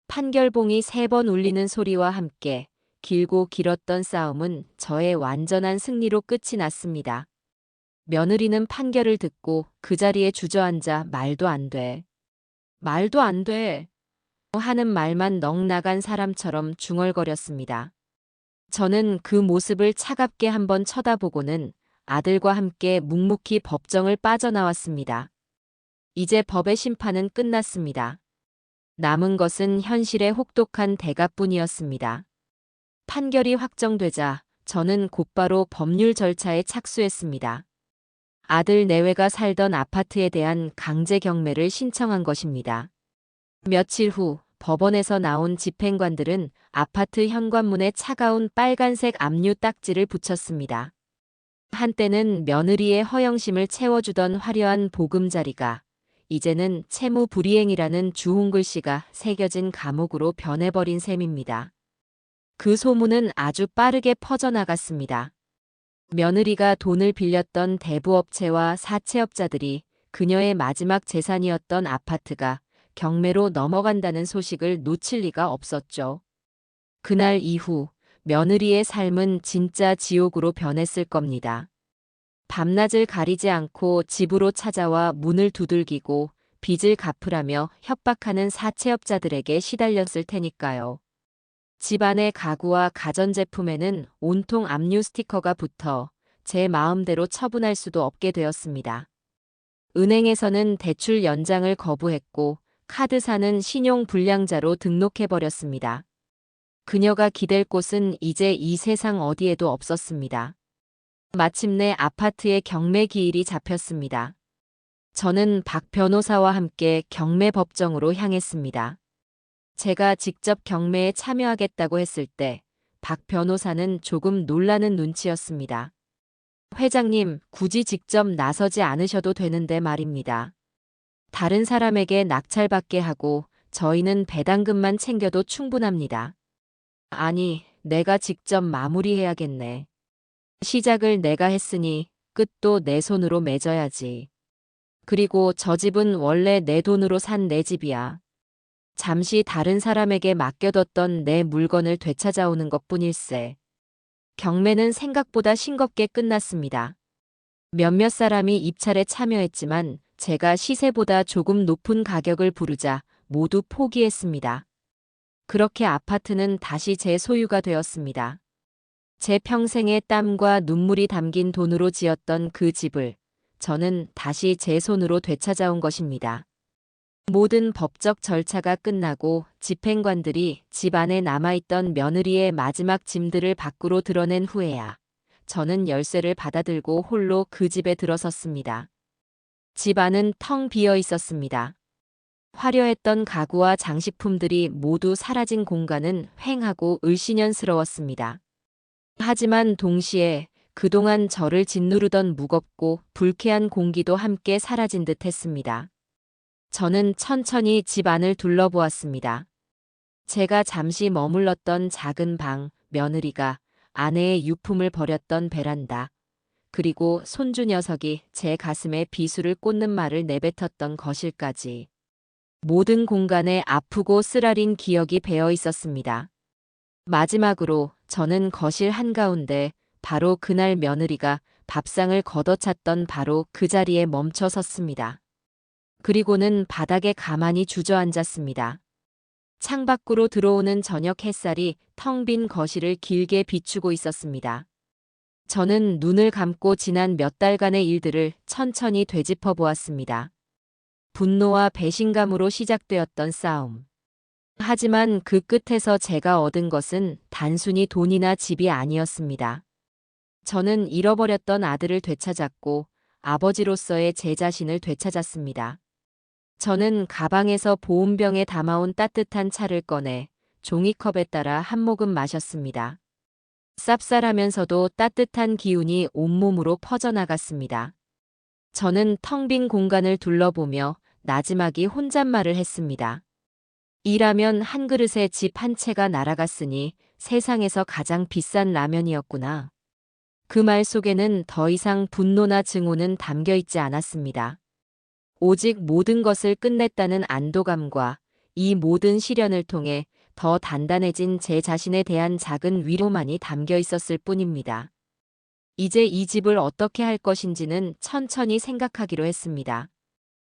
판결봉이 3번 울리는 소리와 함께 길고 길었던 싸움은 저의 완전한 승리로 끝이 났습니다. 며느리는 판결을 듣고 그 자리에 주저앉아 말도 안 돼. 말도 안 돼. 하는 말만 넋나간 사람처럼 중얼거렸습니다. 저는 그 모습을 차갑게 한번 쳐다보고는 아들과 함께 묵묵히 법정을 빠져나왔습니다. 이제 법의 심판은 끝났습니다. 남은 것은 현실의 혹독한 대가뿐이었습니다. 판결이 확정되자 저는 곧바로 법률 절차에 착수했습니다. 아들 내외가 살던 아파트에 대한 강제 경매를 신청한 것입니다. 며칠 후 법원에서 나온 집행관들은 아파트 현관문에 차가운 빨간색 압류 딱지를 붙였습니다. 한때는 며느리의 허영심을 채워주던 화려한 보금자리가 이제는 채무 불이행이라는 주홍글씨가 새겨진 감옥으로 변해버린 셈입니다. 그 소문은 아주 빠르게 퍼져나갔습니다. 며느리가 돈을 빌렸던 대부업체와 사채업자들이 그녀의 마지막 재산이었던 아파트가 경매로 넘어간다는 소식을 놓칠 리가 없었죠. 그날 이후 며느리의 삶은 진짜 지옥으로 변했을 겁니다. 밤낮을 가리지 않고 집으로 찾아와 문을 두들기고 빚을 갚으라며 협박하는 사채업자들에게 시달렸을 테니까요. 집안의 가구와 가전제품에는 온통 압류 스티커가 붙어 제 마음대로 처분할 수도 없게 되었습니다. 은행에서는 대출 연장을 거부했고 카드사는 신용불량자로 등록해버렸습니다. 그녀가 기댈 곳은 이제 이 세상 어디에도 없었습니다. 마침내 아파트의 경매 기일이 잡혔습니다. 저는 박 변호사와 함께 경매 법정으로 향했습니다. 제가 직접 경매에 참여하겠다고 했을 때 박 변호사는 조금 놀라는 눈치였습니다. 회장님, 굳이 직접 나서지 않으셔도 되는데 말입니다. 다른 사람에게 낙찰받게 하고 저희는 배당금만 챙겨도 충분합니다. 아니, 내가 직접 마무리해야겠네. 시작을 내가 했으니 끝도 내 손으로 맺어야지. 그리고 저 집은 원래 내 돈으로 산 내 집이야. 잠시 다른 사람에게 맡겨뒀던 내 물건을 되찾아오는 것뿐일세. 경매는 생각보다 싱겁게 끝났습니다. 몇몇 사람이 입찰에 참여했지만 제가 시세보다 조금 높은 가격을 부르자 모두 포기했습니다. 그렇게 아파트는 다시 제 소유가 되었습니다. 제 평생의 땀과 눈물이 담긴 돈으로 지었던 그 집을 저는 다시 제 손으로 되찾아온 것입니다. 모든 법적 절차가 끝나고 집행관들이 집 안에 남아있던 며느리의 마지막 짐들을 밖으로 드러낸 후에야 저는 열쇠를 받아들고 홀로 그 집에 들어섰습니다. 집 안은 텅 비어 있었습니다. 화려했던 가구와 장식품들이 모두 사라진 공간은 휑하고 을씨년스러웠습니다. 하지만 동시에 그동안 저를 짓누르던 무겁고 불쾌한 공기도 함께 사라진 듯 했습니다. 저는 천천히 집 안을 둘러보았습니다. 제가 잠시 머물렀던 작은 방, 며느리가 아내의 유품을 버렸던 베란다, 그리고 손주 녀석이 제 가슴에 비수를 꽂는 말을 내뱉었던 거실까지. 모든 공간에 아프고 쓰라린 기억이 배어 있었습니다. 마지막으로 저는 거실 한가운데 바로 그날 며느리가 밥상을 걷어찼던 바로 그 자리에 멈춰 섰습니다. 그리고는 바닥에 가만히 주저앉았습니다. 창밖으로 들어오는 저녁 햇살이 텅 빈 거실을 길게 비추고 있었습니다. 저는 눈을 감고 지난 몇 달간의 일들을 천천히 되짚어 보았습니다. 분노와 배신감으로 시작되었던 싸움. 하지만 그 끝에서 제가 얻은 것은 단순히 돈이나 집이 아니었습니다. 저는 잃어버렸던 아들을 되찾았고 아버지로서의 제 자신을 되찾았습니다. 저는 가방에서 보온병에 담아온 따뜻한 차를 꺼내 종이컵에 따라 한 모금 마셨습니다. 쌉쌀하면서도 따뜻한 기운이 온몸으로 퍼져나갔습니다. 저는 텅 빈 공간을 둘러보며 나지막이 혼잣말을 했습니다. 일하면 한 그릇에 집 한 채가 날아갔으니 세상에서 가장 비싼 라면이었구나. 그 말 속에는 더 이상 분노나 증오는 담겨 있지 않았습니다. 오직 모든 것을 끝냈다는 안도감과 이 모든 시련을 통해 더 단단해진 제 자신에 대한 작은 위로만이 담겨 있었을 뿐입니다. 이제 이 집을 어떻게 할 것인지는 천천히 생각하기로 했습니다.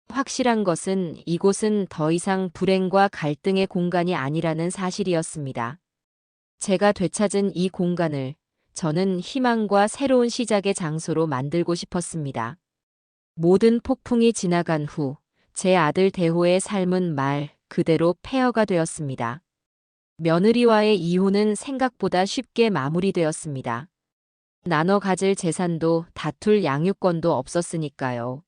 확실한 것은 이곳은 더 이상 불행과 갈등의 공간이 아니라는 사실이었습니다. 제가 되찾은 이 공간을 저는 희망과 새로운 시작의 장소로 만들고 싶었습니다. 모든 폭풍이 지나간 후 제 아들 대호의 삶은 말 그대로 폐허가 되었습니다. 며느리와의 이혼은 생각보다 쉽게 마무리되었습니다. 나눠 가질 재산도 다툴 양육권도 없었으니까요.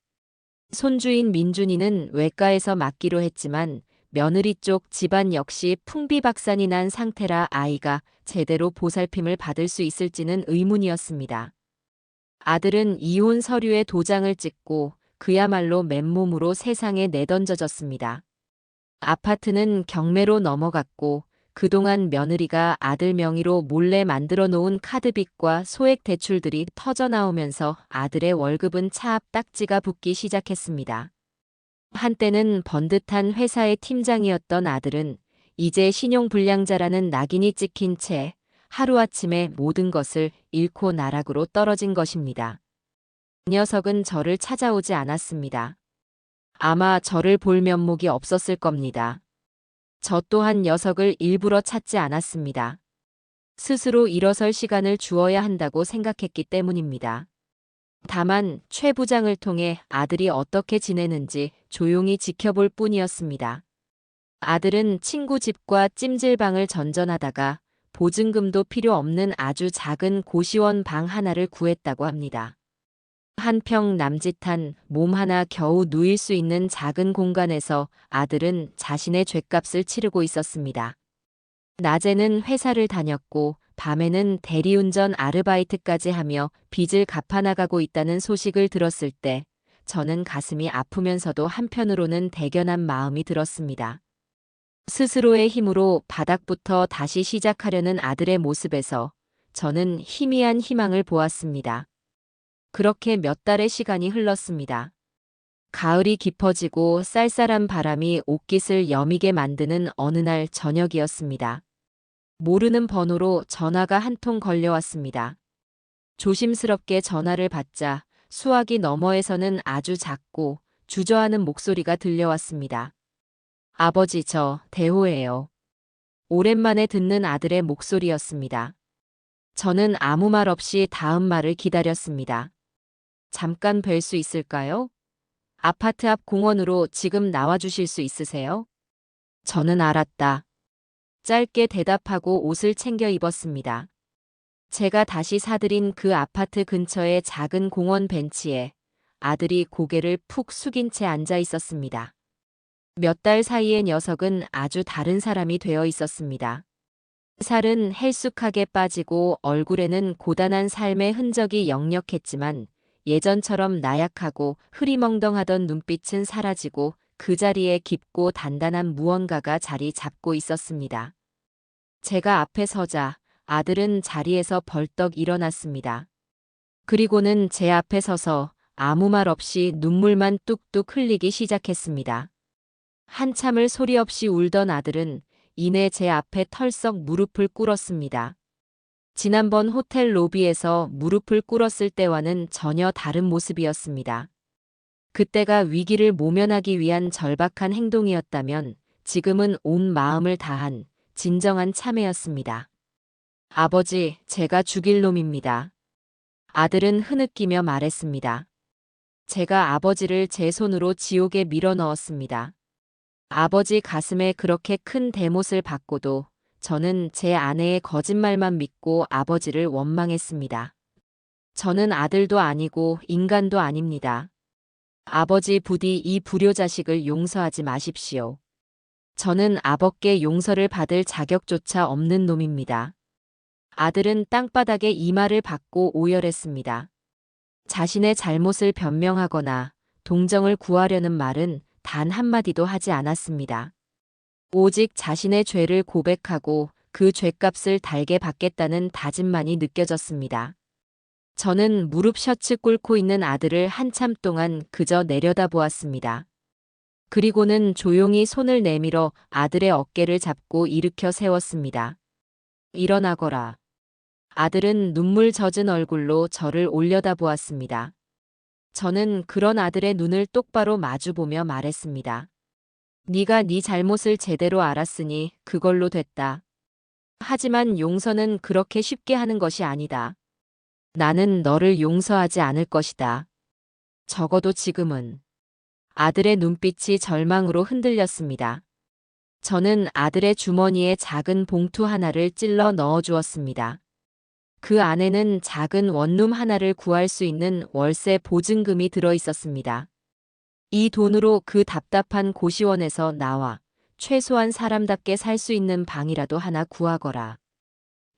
손주인 민준이는 외과에서 맡기로 했지만 며느리 쪽 집안 역시 풍비박산이 난 상태라 아이가 제대로 보살핌을 받을 수 있을지는 의문이었습니다. 아들은 이혼 서류에 도장을 찍고 그야말로 맨몸으로 세상에 내던져졌습니다. 아파트는 경매로 넘어갔고 그동안 며느리가 아들 명의로 몰래 만들어 놓은 카드빚과 소액 대출들이 터져나오면서 아들의 월급은 차 앞 딱지가 붙기 시작했습니다. 한때는 번듯한 회사의 팀장이었던 아들은 이제 신용불량자라는 낙인이 찍힌 채 하루아침에 모든 것을 잃고 나락으로 떨어진 것입니다. 그 녀석은 저를 찾아오지 않았습니다. 아마 저를 볼 면목이 없었을 겁니다. 저 또한 녀석을 일부러 찾지 않았습니다. 스스로 일어설 시간을 주어야 한다고 생각했기 때문입니다. 다만 최 부장을 통해 아들이 어떻게 지내는지 조용히 지켜볼 뿐이었습니다. 아들은 친구 집과 찜질방을 전전하다가 보증금도 필요 없는 아주 작은 고시원 방 하나를 구했다고 합니다. 한평 남짓한 몸 하나 겨우 누일 수 있는 작은 공간에서 아들은 자신의 죗값을 치르고 있었습니다. 낮에는 회사를 다녔고 밤에는 대리운전 아르바이트까지 하며 빚을 갚아나가고 있다는 소식을 들었을 때 저는 가슴이 아프면서도 한편으로는 대견한 마음이 들었습니다. 스스로의 힘으로 바닥부터 다시 시작하려는 아들의 모습에서 저는 희미한 희망을 보았습니다. 그렇게 몇 달의 시간이 흘렀습니다. 가을이 깊어지고 쌀쌀한 바람이 옷깃을 여미게 만드는 어느 날 저녁이었습니다. 모르는 번호로 전화가 한 통 걸려왔습니다. 조심스럽게 전화를 받자 수화기 너머에서는 아주 작고 주저하는 목소리가 들려왔습니다. 아버지, 저 대호예요. 오랜만에 듣는 아들의 목소리였습니다. 저는 아무 말 없이 다음 말을 기다렸습니다. 잠깐 뵐 수 있을까요? 아파트 앞 공원으로 지금 나와주실 수 있으세요? 저는 알았다. 짧게 대답하고 옷을 챙겨 입었습니다. 제가 다시 사들인 그 아파트 근처의 작은 공원 벤치에 아들이 고개를 푹 숙인 채 앉아 있었습니다. 몇 달 사이의 녀석은 아주 다른 사람이 되어 있었습니다. 살은 헬쑥하게 빠지고 얼굴에는 고단한 삶의 흔적이 역력했지만 예전처럼 나약하고 흐리멍덩하던 눈빛은 사라지고 그 자리에 깊고 단단한 무언가가 자리 잡고 있었습니다. 제가 앞에 서자 아들은 자리에서 벌떡 일어났습니다. 그리고는 제 앞에 서서 아무 말 없이 눈물만 뚝뚝 흘리기 시작했습니다. 한참을 소리 없이 울던 아들은 이내 제 앞에 털썩 무릎을 꿇었습니다. 지난번 호텔 로비에서 무릎을 꿇었을 때와는 전혀 다른 모습이었습니다. 그때가 위기를 모면하기 위한 절박한 행동이었다면 지금은 온 마음을 다한 진정한 참회였습니다. 아버지, 제가 죽일 놈입니다. 아들은 흐느끼며 말했습니다. 제가 아버지를 제 손으로 지옥에 밀어 넣었습니다. 아버지 가슴에 그렇게 큰 대못을 받고도 저는 제 아내의 거짓말만 믿고 아버지를 원망했습니다. 저는 아들도 아니고 인간도 아닙니다. 아버지 부디 이 불효자식을 용서하지 마십시오. 저는 아버께 용서를 받을 자격조차 없는 놈입니다. 아들은 땅바닥에 이마를 박고 오열했습니다. 자신의 잘못을 변명하거나 동정을 구하려는 말은 단 한마디도 하지 않았습니다. 오직 자신의 죄를 고백하고 그 죄값을 달게 받겠다는 다짐만이 느껴졌습니다. 저는 무릎 셔츠 꿇고 있는 아들을 한참 동안 그저 내려다보았습니다. 그리고는 조용히 손을 내밀어 아들의 어깨를 잡고 일으켜 세웠습니다. 일어나거라. 아들은 눈물 젖은 얼굴로 저를 올려다보았습니다. 저는 그런 아들의 눈을 똑바로 마주보며 말했습니다. 네가 네 잘못을 제대로 알았으니 그걸로 됐다. 하지만 용서는 그렇게 쉽게 하는 것이 아니다. 나는 너를 용서하지 않을 것이다. 적어도 지금은. 아들의 눈빛이 절망으로 흔들렸습니다. 저는 아들의 주머니에 작은 봉투 하나를 찔러 넣어주었습니다. 그 안에는 작은 원룸 하나를 구할 수 있는 월세 보증금이 들어 있었습니다. 이 돈으로 그 답답한 고시원에서 나와 최소한 사람답게 살 수 있는 방이라도 하나 구하거라.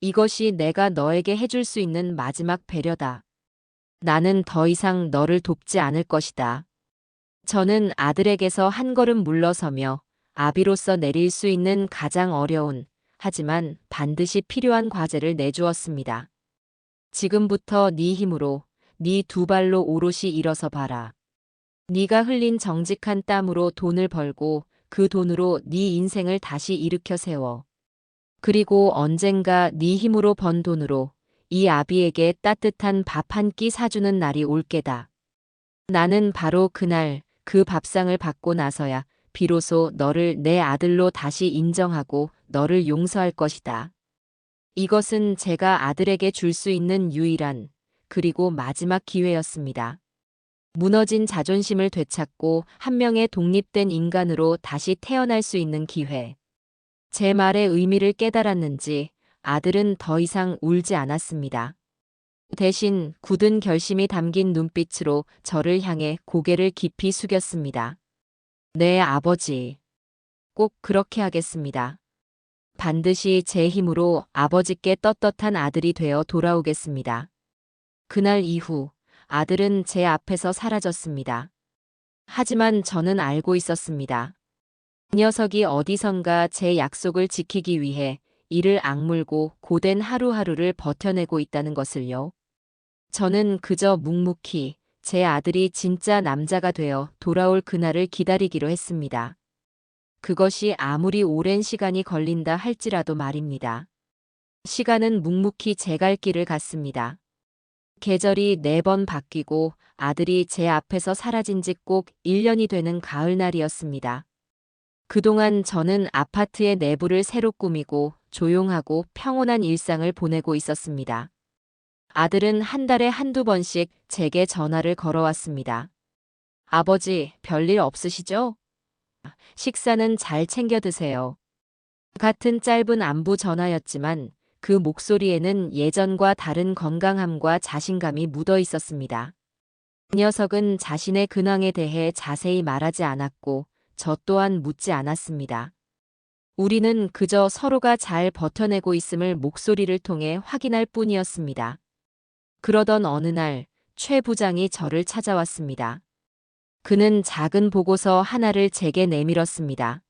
이것이 내가 너에게 해줄 수 있는 마지막 배려다. 나는 더 이상 너를 돕지 않을 것이다. 저는 아들에게서 한 걸음 물러서며 아비로서 내릴 수 있는 가장 어려운, 하지만 반드시 필요한 과제를 내주었습니다. 지금부터 네 힘으로 네 두 발로 오롯이 일어서 봐라. 네가 흘린 정직한 땀으로 돈을 벌고 그 돈으로 네 인생을 다시 일으켜 세워. 그리고 언젠가 네 힘으로 번 돈으로 이 아비에게 따뜻한 밥 한 끼 사주는 날이 올 게다. 나는 바로 그날 그 밥상을 받고 나서야 비로소 너를 내 아들로 다시 인정하고 너를 용서할 것이다. 이것은 제가 아들에게 줄 수 있는 유일한 그리고 마지막 기회였습니다. 무너진 자존심을 되찾고 한 명의 독립된 인간으로 다시 태어날 수 있는 기회. 제 말의 의미를 깨달았는지 아들은 더 이상 울지 않았습니다. 대신 굳은 결심이 담긴 눈빛으로 저를 향해 고개를 깊이 숙였습니다. 네, 아버지. 꼭 그렇게 하겠습니다. 반드시 제 힘으로 아버지께 떳떳한 아들이 되어 돌아오겠습니다. 그날 이후 아들은 제 앞에서 사라졌습니다. 하지만 저는 알고 있었습니다. 그 녀석이 어디선가 제 약속을 지키기 위해 이를 악물고 고된 하루하루를 버텨내고 있다는 것을요. 저는 그저 묵묵히 제 아들이 진짜 남자가 되어 돌아올 그날을 기다리기로 했습니다. 그것이 아무리 오랜 시간이 걸린다 할지라도 말입니다. 시간은 묵묵히 제 갈 길을 갔습니다. 계절이 4번 바뀌고 아들이 제 앞에서 사라진 지 꼭 1년이 되는 가을날이었습니다. 그동안 저는 아파트의 내부를 새로 꾸미고 조용하고 평온한 일상을 보내고 있었습니다. 아들은 한 달에 한두 번씩 제게 전화를 걸어왔습니다. 아버지, 별일 없으시죠? 식사는 잘 챙겨 드세요. 같은 짧은 안부 전화였지만 그 목소리에는 예전과 다른 건강함과 자신감이 묻어 있었습니다. 그 녀석은 자신의 근황에 대해 자세히 말하지 않았고 저 또한 묻지 않았습니다. 우리는 그저 서로가 잘 버텨내고 있음을 목소리를 통해 확인할 뿐이었습니다. 그러던 어느 날 최 부장이 저를 찾아왔습니다. 그는 작은 보고서 하나를 제게 내밀었습니다.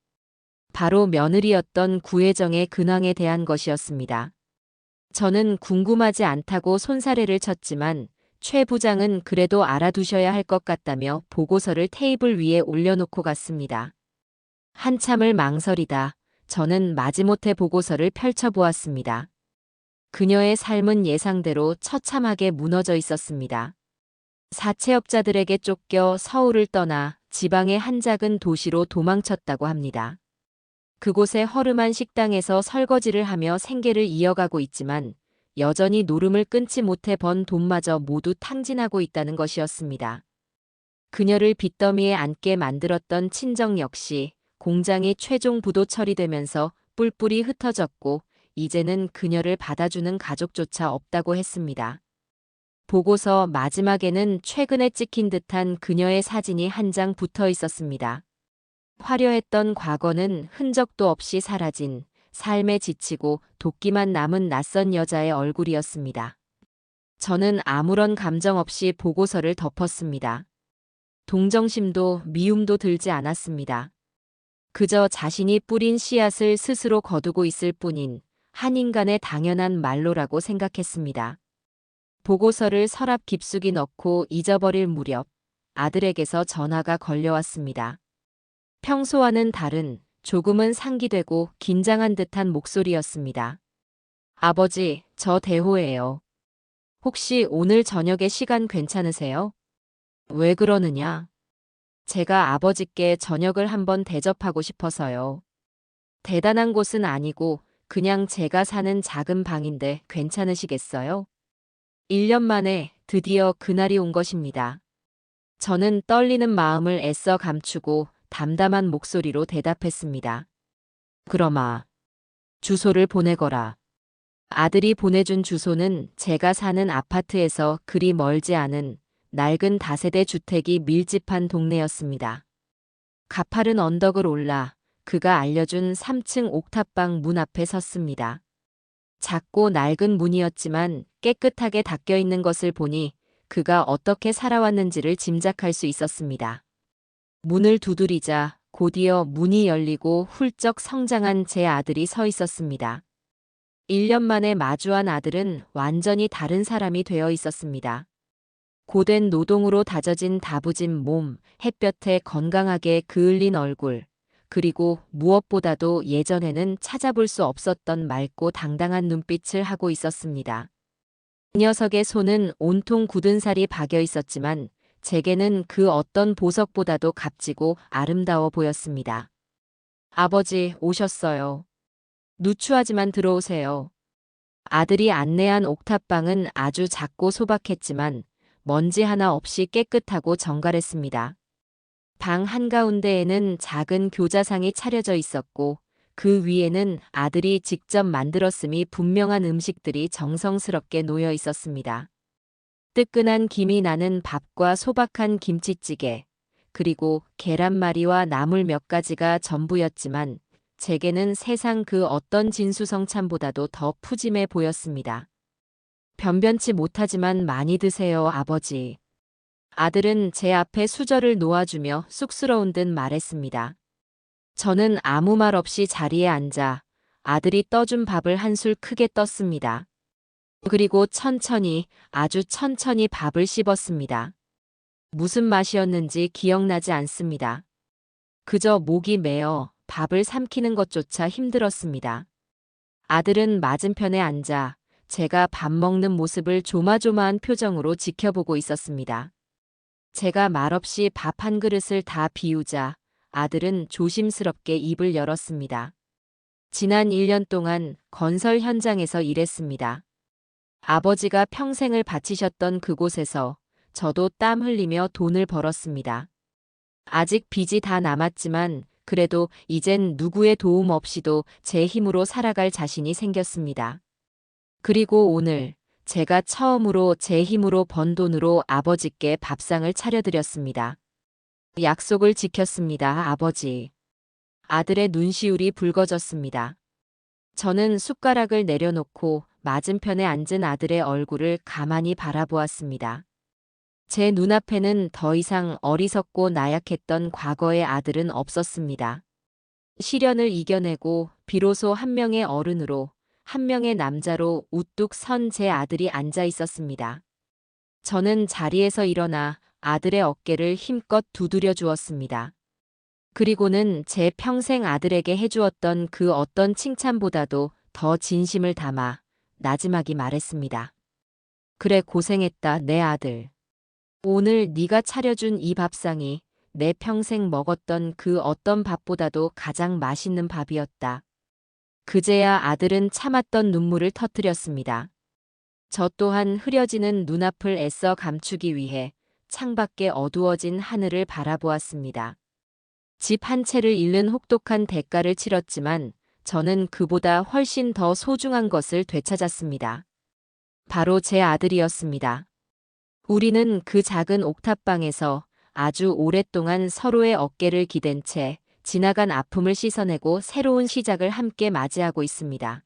바로 며느리였던 구혜정의 근황에 대한 것이었습니다. 저는 궁금하지 않다고 손사래를 쳤지만 최 부장은 그래도 알아두셔야 할 것 같다며 보고서를 테이블 위에 올려놓고 갔습니다. 한참을 망설이다 저는 마지못해 보고서를 펼쳐보았습니다. 그녀의 삶은 예상대로 처참하게 무너져 있었습니다. 사채업자들에게 쫓겨 서울을 떠나 지방의 한 작은 도시로 도망쳤다고 합니다. 그곳의 허름한 식당에서 설거지를 하며 생계를 이어가고 있지만 여전히 노름을 끊지 못해 번 돈마저 모두 탕진하고 있다는 것이었습니다. 그녀를 빚더미에 앉게 만들었던 친정 역시 공장이 최종 부도 처리되면서 뿔뿔이 흩어졌고 이제는 그녀를 받아주는 가족조차 없다고 했습니다. 보고서 마지막에는 최근에 찍힌 듯한 그녀의 사진이 한 장 붙어 있었습니다. 화려했던 과거는 흔적도 없이 사라진 삶에 지치고 도끼만 남은 낯선 여자의 얼굴이었습니다. 저는 아무런 감정 없이 보고서를 덮었습니다. 동정심도 미움도 들지 않았습니다. 그저 자신이 뿌린 씨앗을 스스로 거두고 있을 뿐인 한 인간의 당연한 말로라고 생각했습니다. 보고서를 서랍 깊숙이 넣고 잊어버릴 무렵 아들에게서 전화가 걸려왔습니다. 평소와는 다른 조금은 상기되고 긴장한 듯한 목소리였습니다. 아버지, 저 대호예요. 혹시 오늘 저녁에 시간 괜찮으세요? 왜 그러느냐? 제가 아버지께 저녁을 한번 대접하고 싶어서요. 대단한 곳은 아니고 그냥 제가 사는 작은 방인데 괜찮으시겠어요? 1년 만에 드디어 그날이 온 것입니다. 저는 떨리는 마음을 애써 감추고 담담한 목소리로 대답했습니다. 그러마. 주소를 보내거라. 아들이 보내준 주소는 제가 사는 아파트에서 그리 멀지 않은 낡은 다세대 주택이 밀집한 동네였습니다. 가파른 언덕을 올라 그가 알려준 3층 옥탑방 문 앞에 섰습니다. 작고 낡은 문이었지만 깨끗하게 닦여 있는 것을 보니 그가 어떻게 살아왔는지를 짐작할 수 있었습니다. 문을 두드리자 곧이어 문이 열리고 훌쩍 성장한 제 아들이 서 있었습니다. 1년 만에 마주한 아들은 완전히 다른 사람이 되어 있었습니다. 고된 노동으로 다져진 다부진 몸, 햇볕에 건강하게 그을린 얼굴, 그리고 무엇보다도 예전에는 찾아볼 수 없었던 맑고 당당한 눈빛을 하고 있었습니다. 그 녀석의 손은 온통 굳은 살이 박여 있었지만 제게는 그 어떤 보석보다도 값지고 아름다워 보였습니다. 아버지, 오셨어요. 누추하지만 들어오세요. 아들이 안내한 옥탑방은 아주 작고 소박했지만 먼지 하나 없이 깨끗하고 정갈했습니다. 방 한가운데에는 작은 교자상이 차려져 있었고 그 위에는 아들이 직접 만들었음이 분명한 음식들이 정성스럽게 놓여 있었습니다. 뜨끈한 김이 나는 밥과 소박한 김치찌개, 그리고 계란말이와 나물 몇 가지가 전부였지만 제게는 세상 그 어떤 진수성찬보다도 더 푸짐해 보였습니다. 변변치 못하지만 많이 드세요, 아버지. 아들은 제 앞에 수저를 놓아주며 쑥스러운 듯 말했습니다. 저는 아무 말 없이 자리에 앉아 아들이 떠준 밥을 한 술 크게 떴습니다. 그리고 천천히, 아주 천천히 밥을 씹었습니다. 무슨 맛이었는지 기억나지 않습니다. 그저 목이 메어 밥을 삼키는 것조차 힘들었습니다. 아들은 맞은편에 앉아 제가 밥 먹는 모습을 조마조마한 표정으로 지켜보고 있었습니다. 제가 말없이 밥 한 그릇을 다 비우자 아들은 조심스럽게 입을 열었습니다. 지난 1년 동안 건설 현장에서 일했습니다. 아버지가 평생을 바치셨던 그곳에서 저도 땀 흘리며 돈을 벌었습니다. 아직 빚이 다 남았지만 그래도 이젠 누구의 도움 없이도 제 힘으로 살아갈 자신이 생겼습니다. 그리고 오늘 제가 처음으로 제 힘으로 번 돈으로 아버지께 밥상을 차려드렸습니다. 약속을 지켰습니다, 아버지. 아들의 눈시울이 붉어졌습니다. 저는 숟가락을 내려놓고 맞은편에 앉은 아들의 얼굴을 가만히 바라보았습니다. 제 눈앞에는 더 이상 어리석고 나약했던 과거의 아들은 없었습니다. 시련을 이겨내고 비로소 한 명의 어른으로, 한 명의 남자로 우뚝 선 제 아들이 앉아 있었습니다. 저는 자리에서 일어나 아들의 어깨를 힘껏 두드려 주었습니다. 그리고는 제 평생 아들에게 해주었던 그 어떤 칭찬보다도 더 진심을 담아 나지막이 말했습니다. 그래, 고생했다, 내 아들. 오늘 네가 차려준 이 밥상이 내 평생 먹었던 그 어떤 밥보다도 가장 맛있는 밥이었다. 그제야 아들은 참았던 눈물을 터뜨렸습니다. 저 또한 흐려지는 눈앞을 애써 감추기 위해 창밖에 어두워진 하늘을 바라보았습니다. 집 한 채를 잃는 혹독한 대가를 치렀지만 저는 그보다 훨씬 더 소중한 것을 되찾았습니다. 바로 제 아들이었습니다. 우리는 그 작은 옥탑방에서 아주 오랫동안 서로의 어깨를 기댄 채 지나간 아픔을 씻어내고 새로운 시작을 함께 맞이하고 있습니다.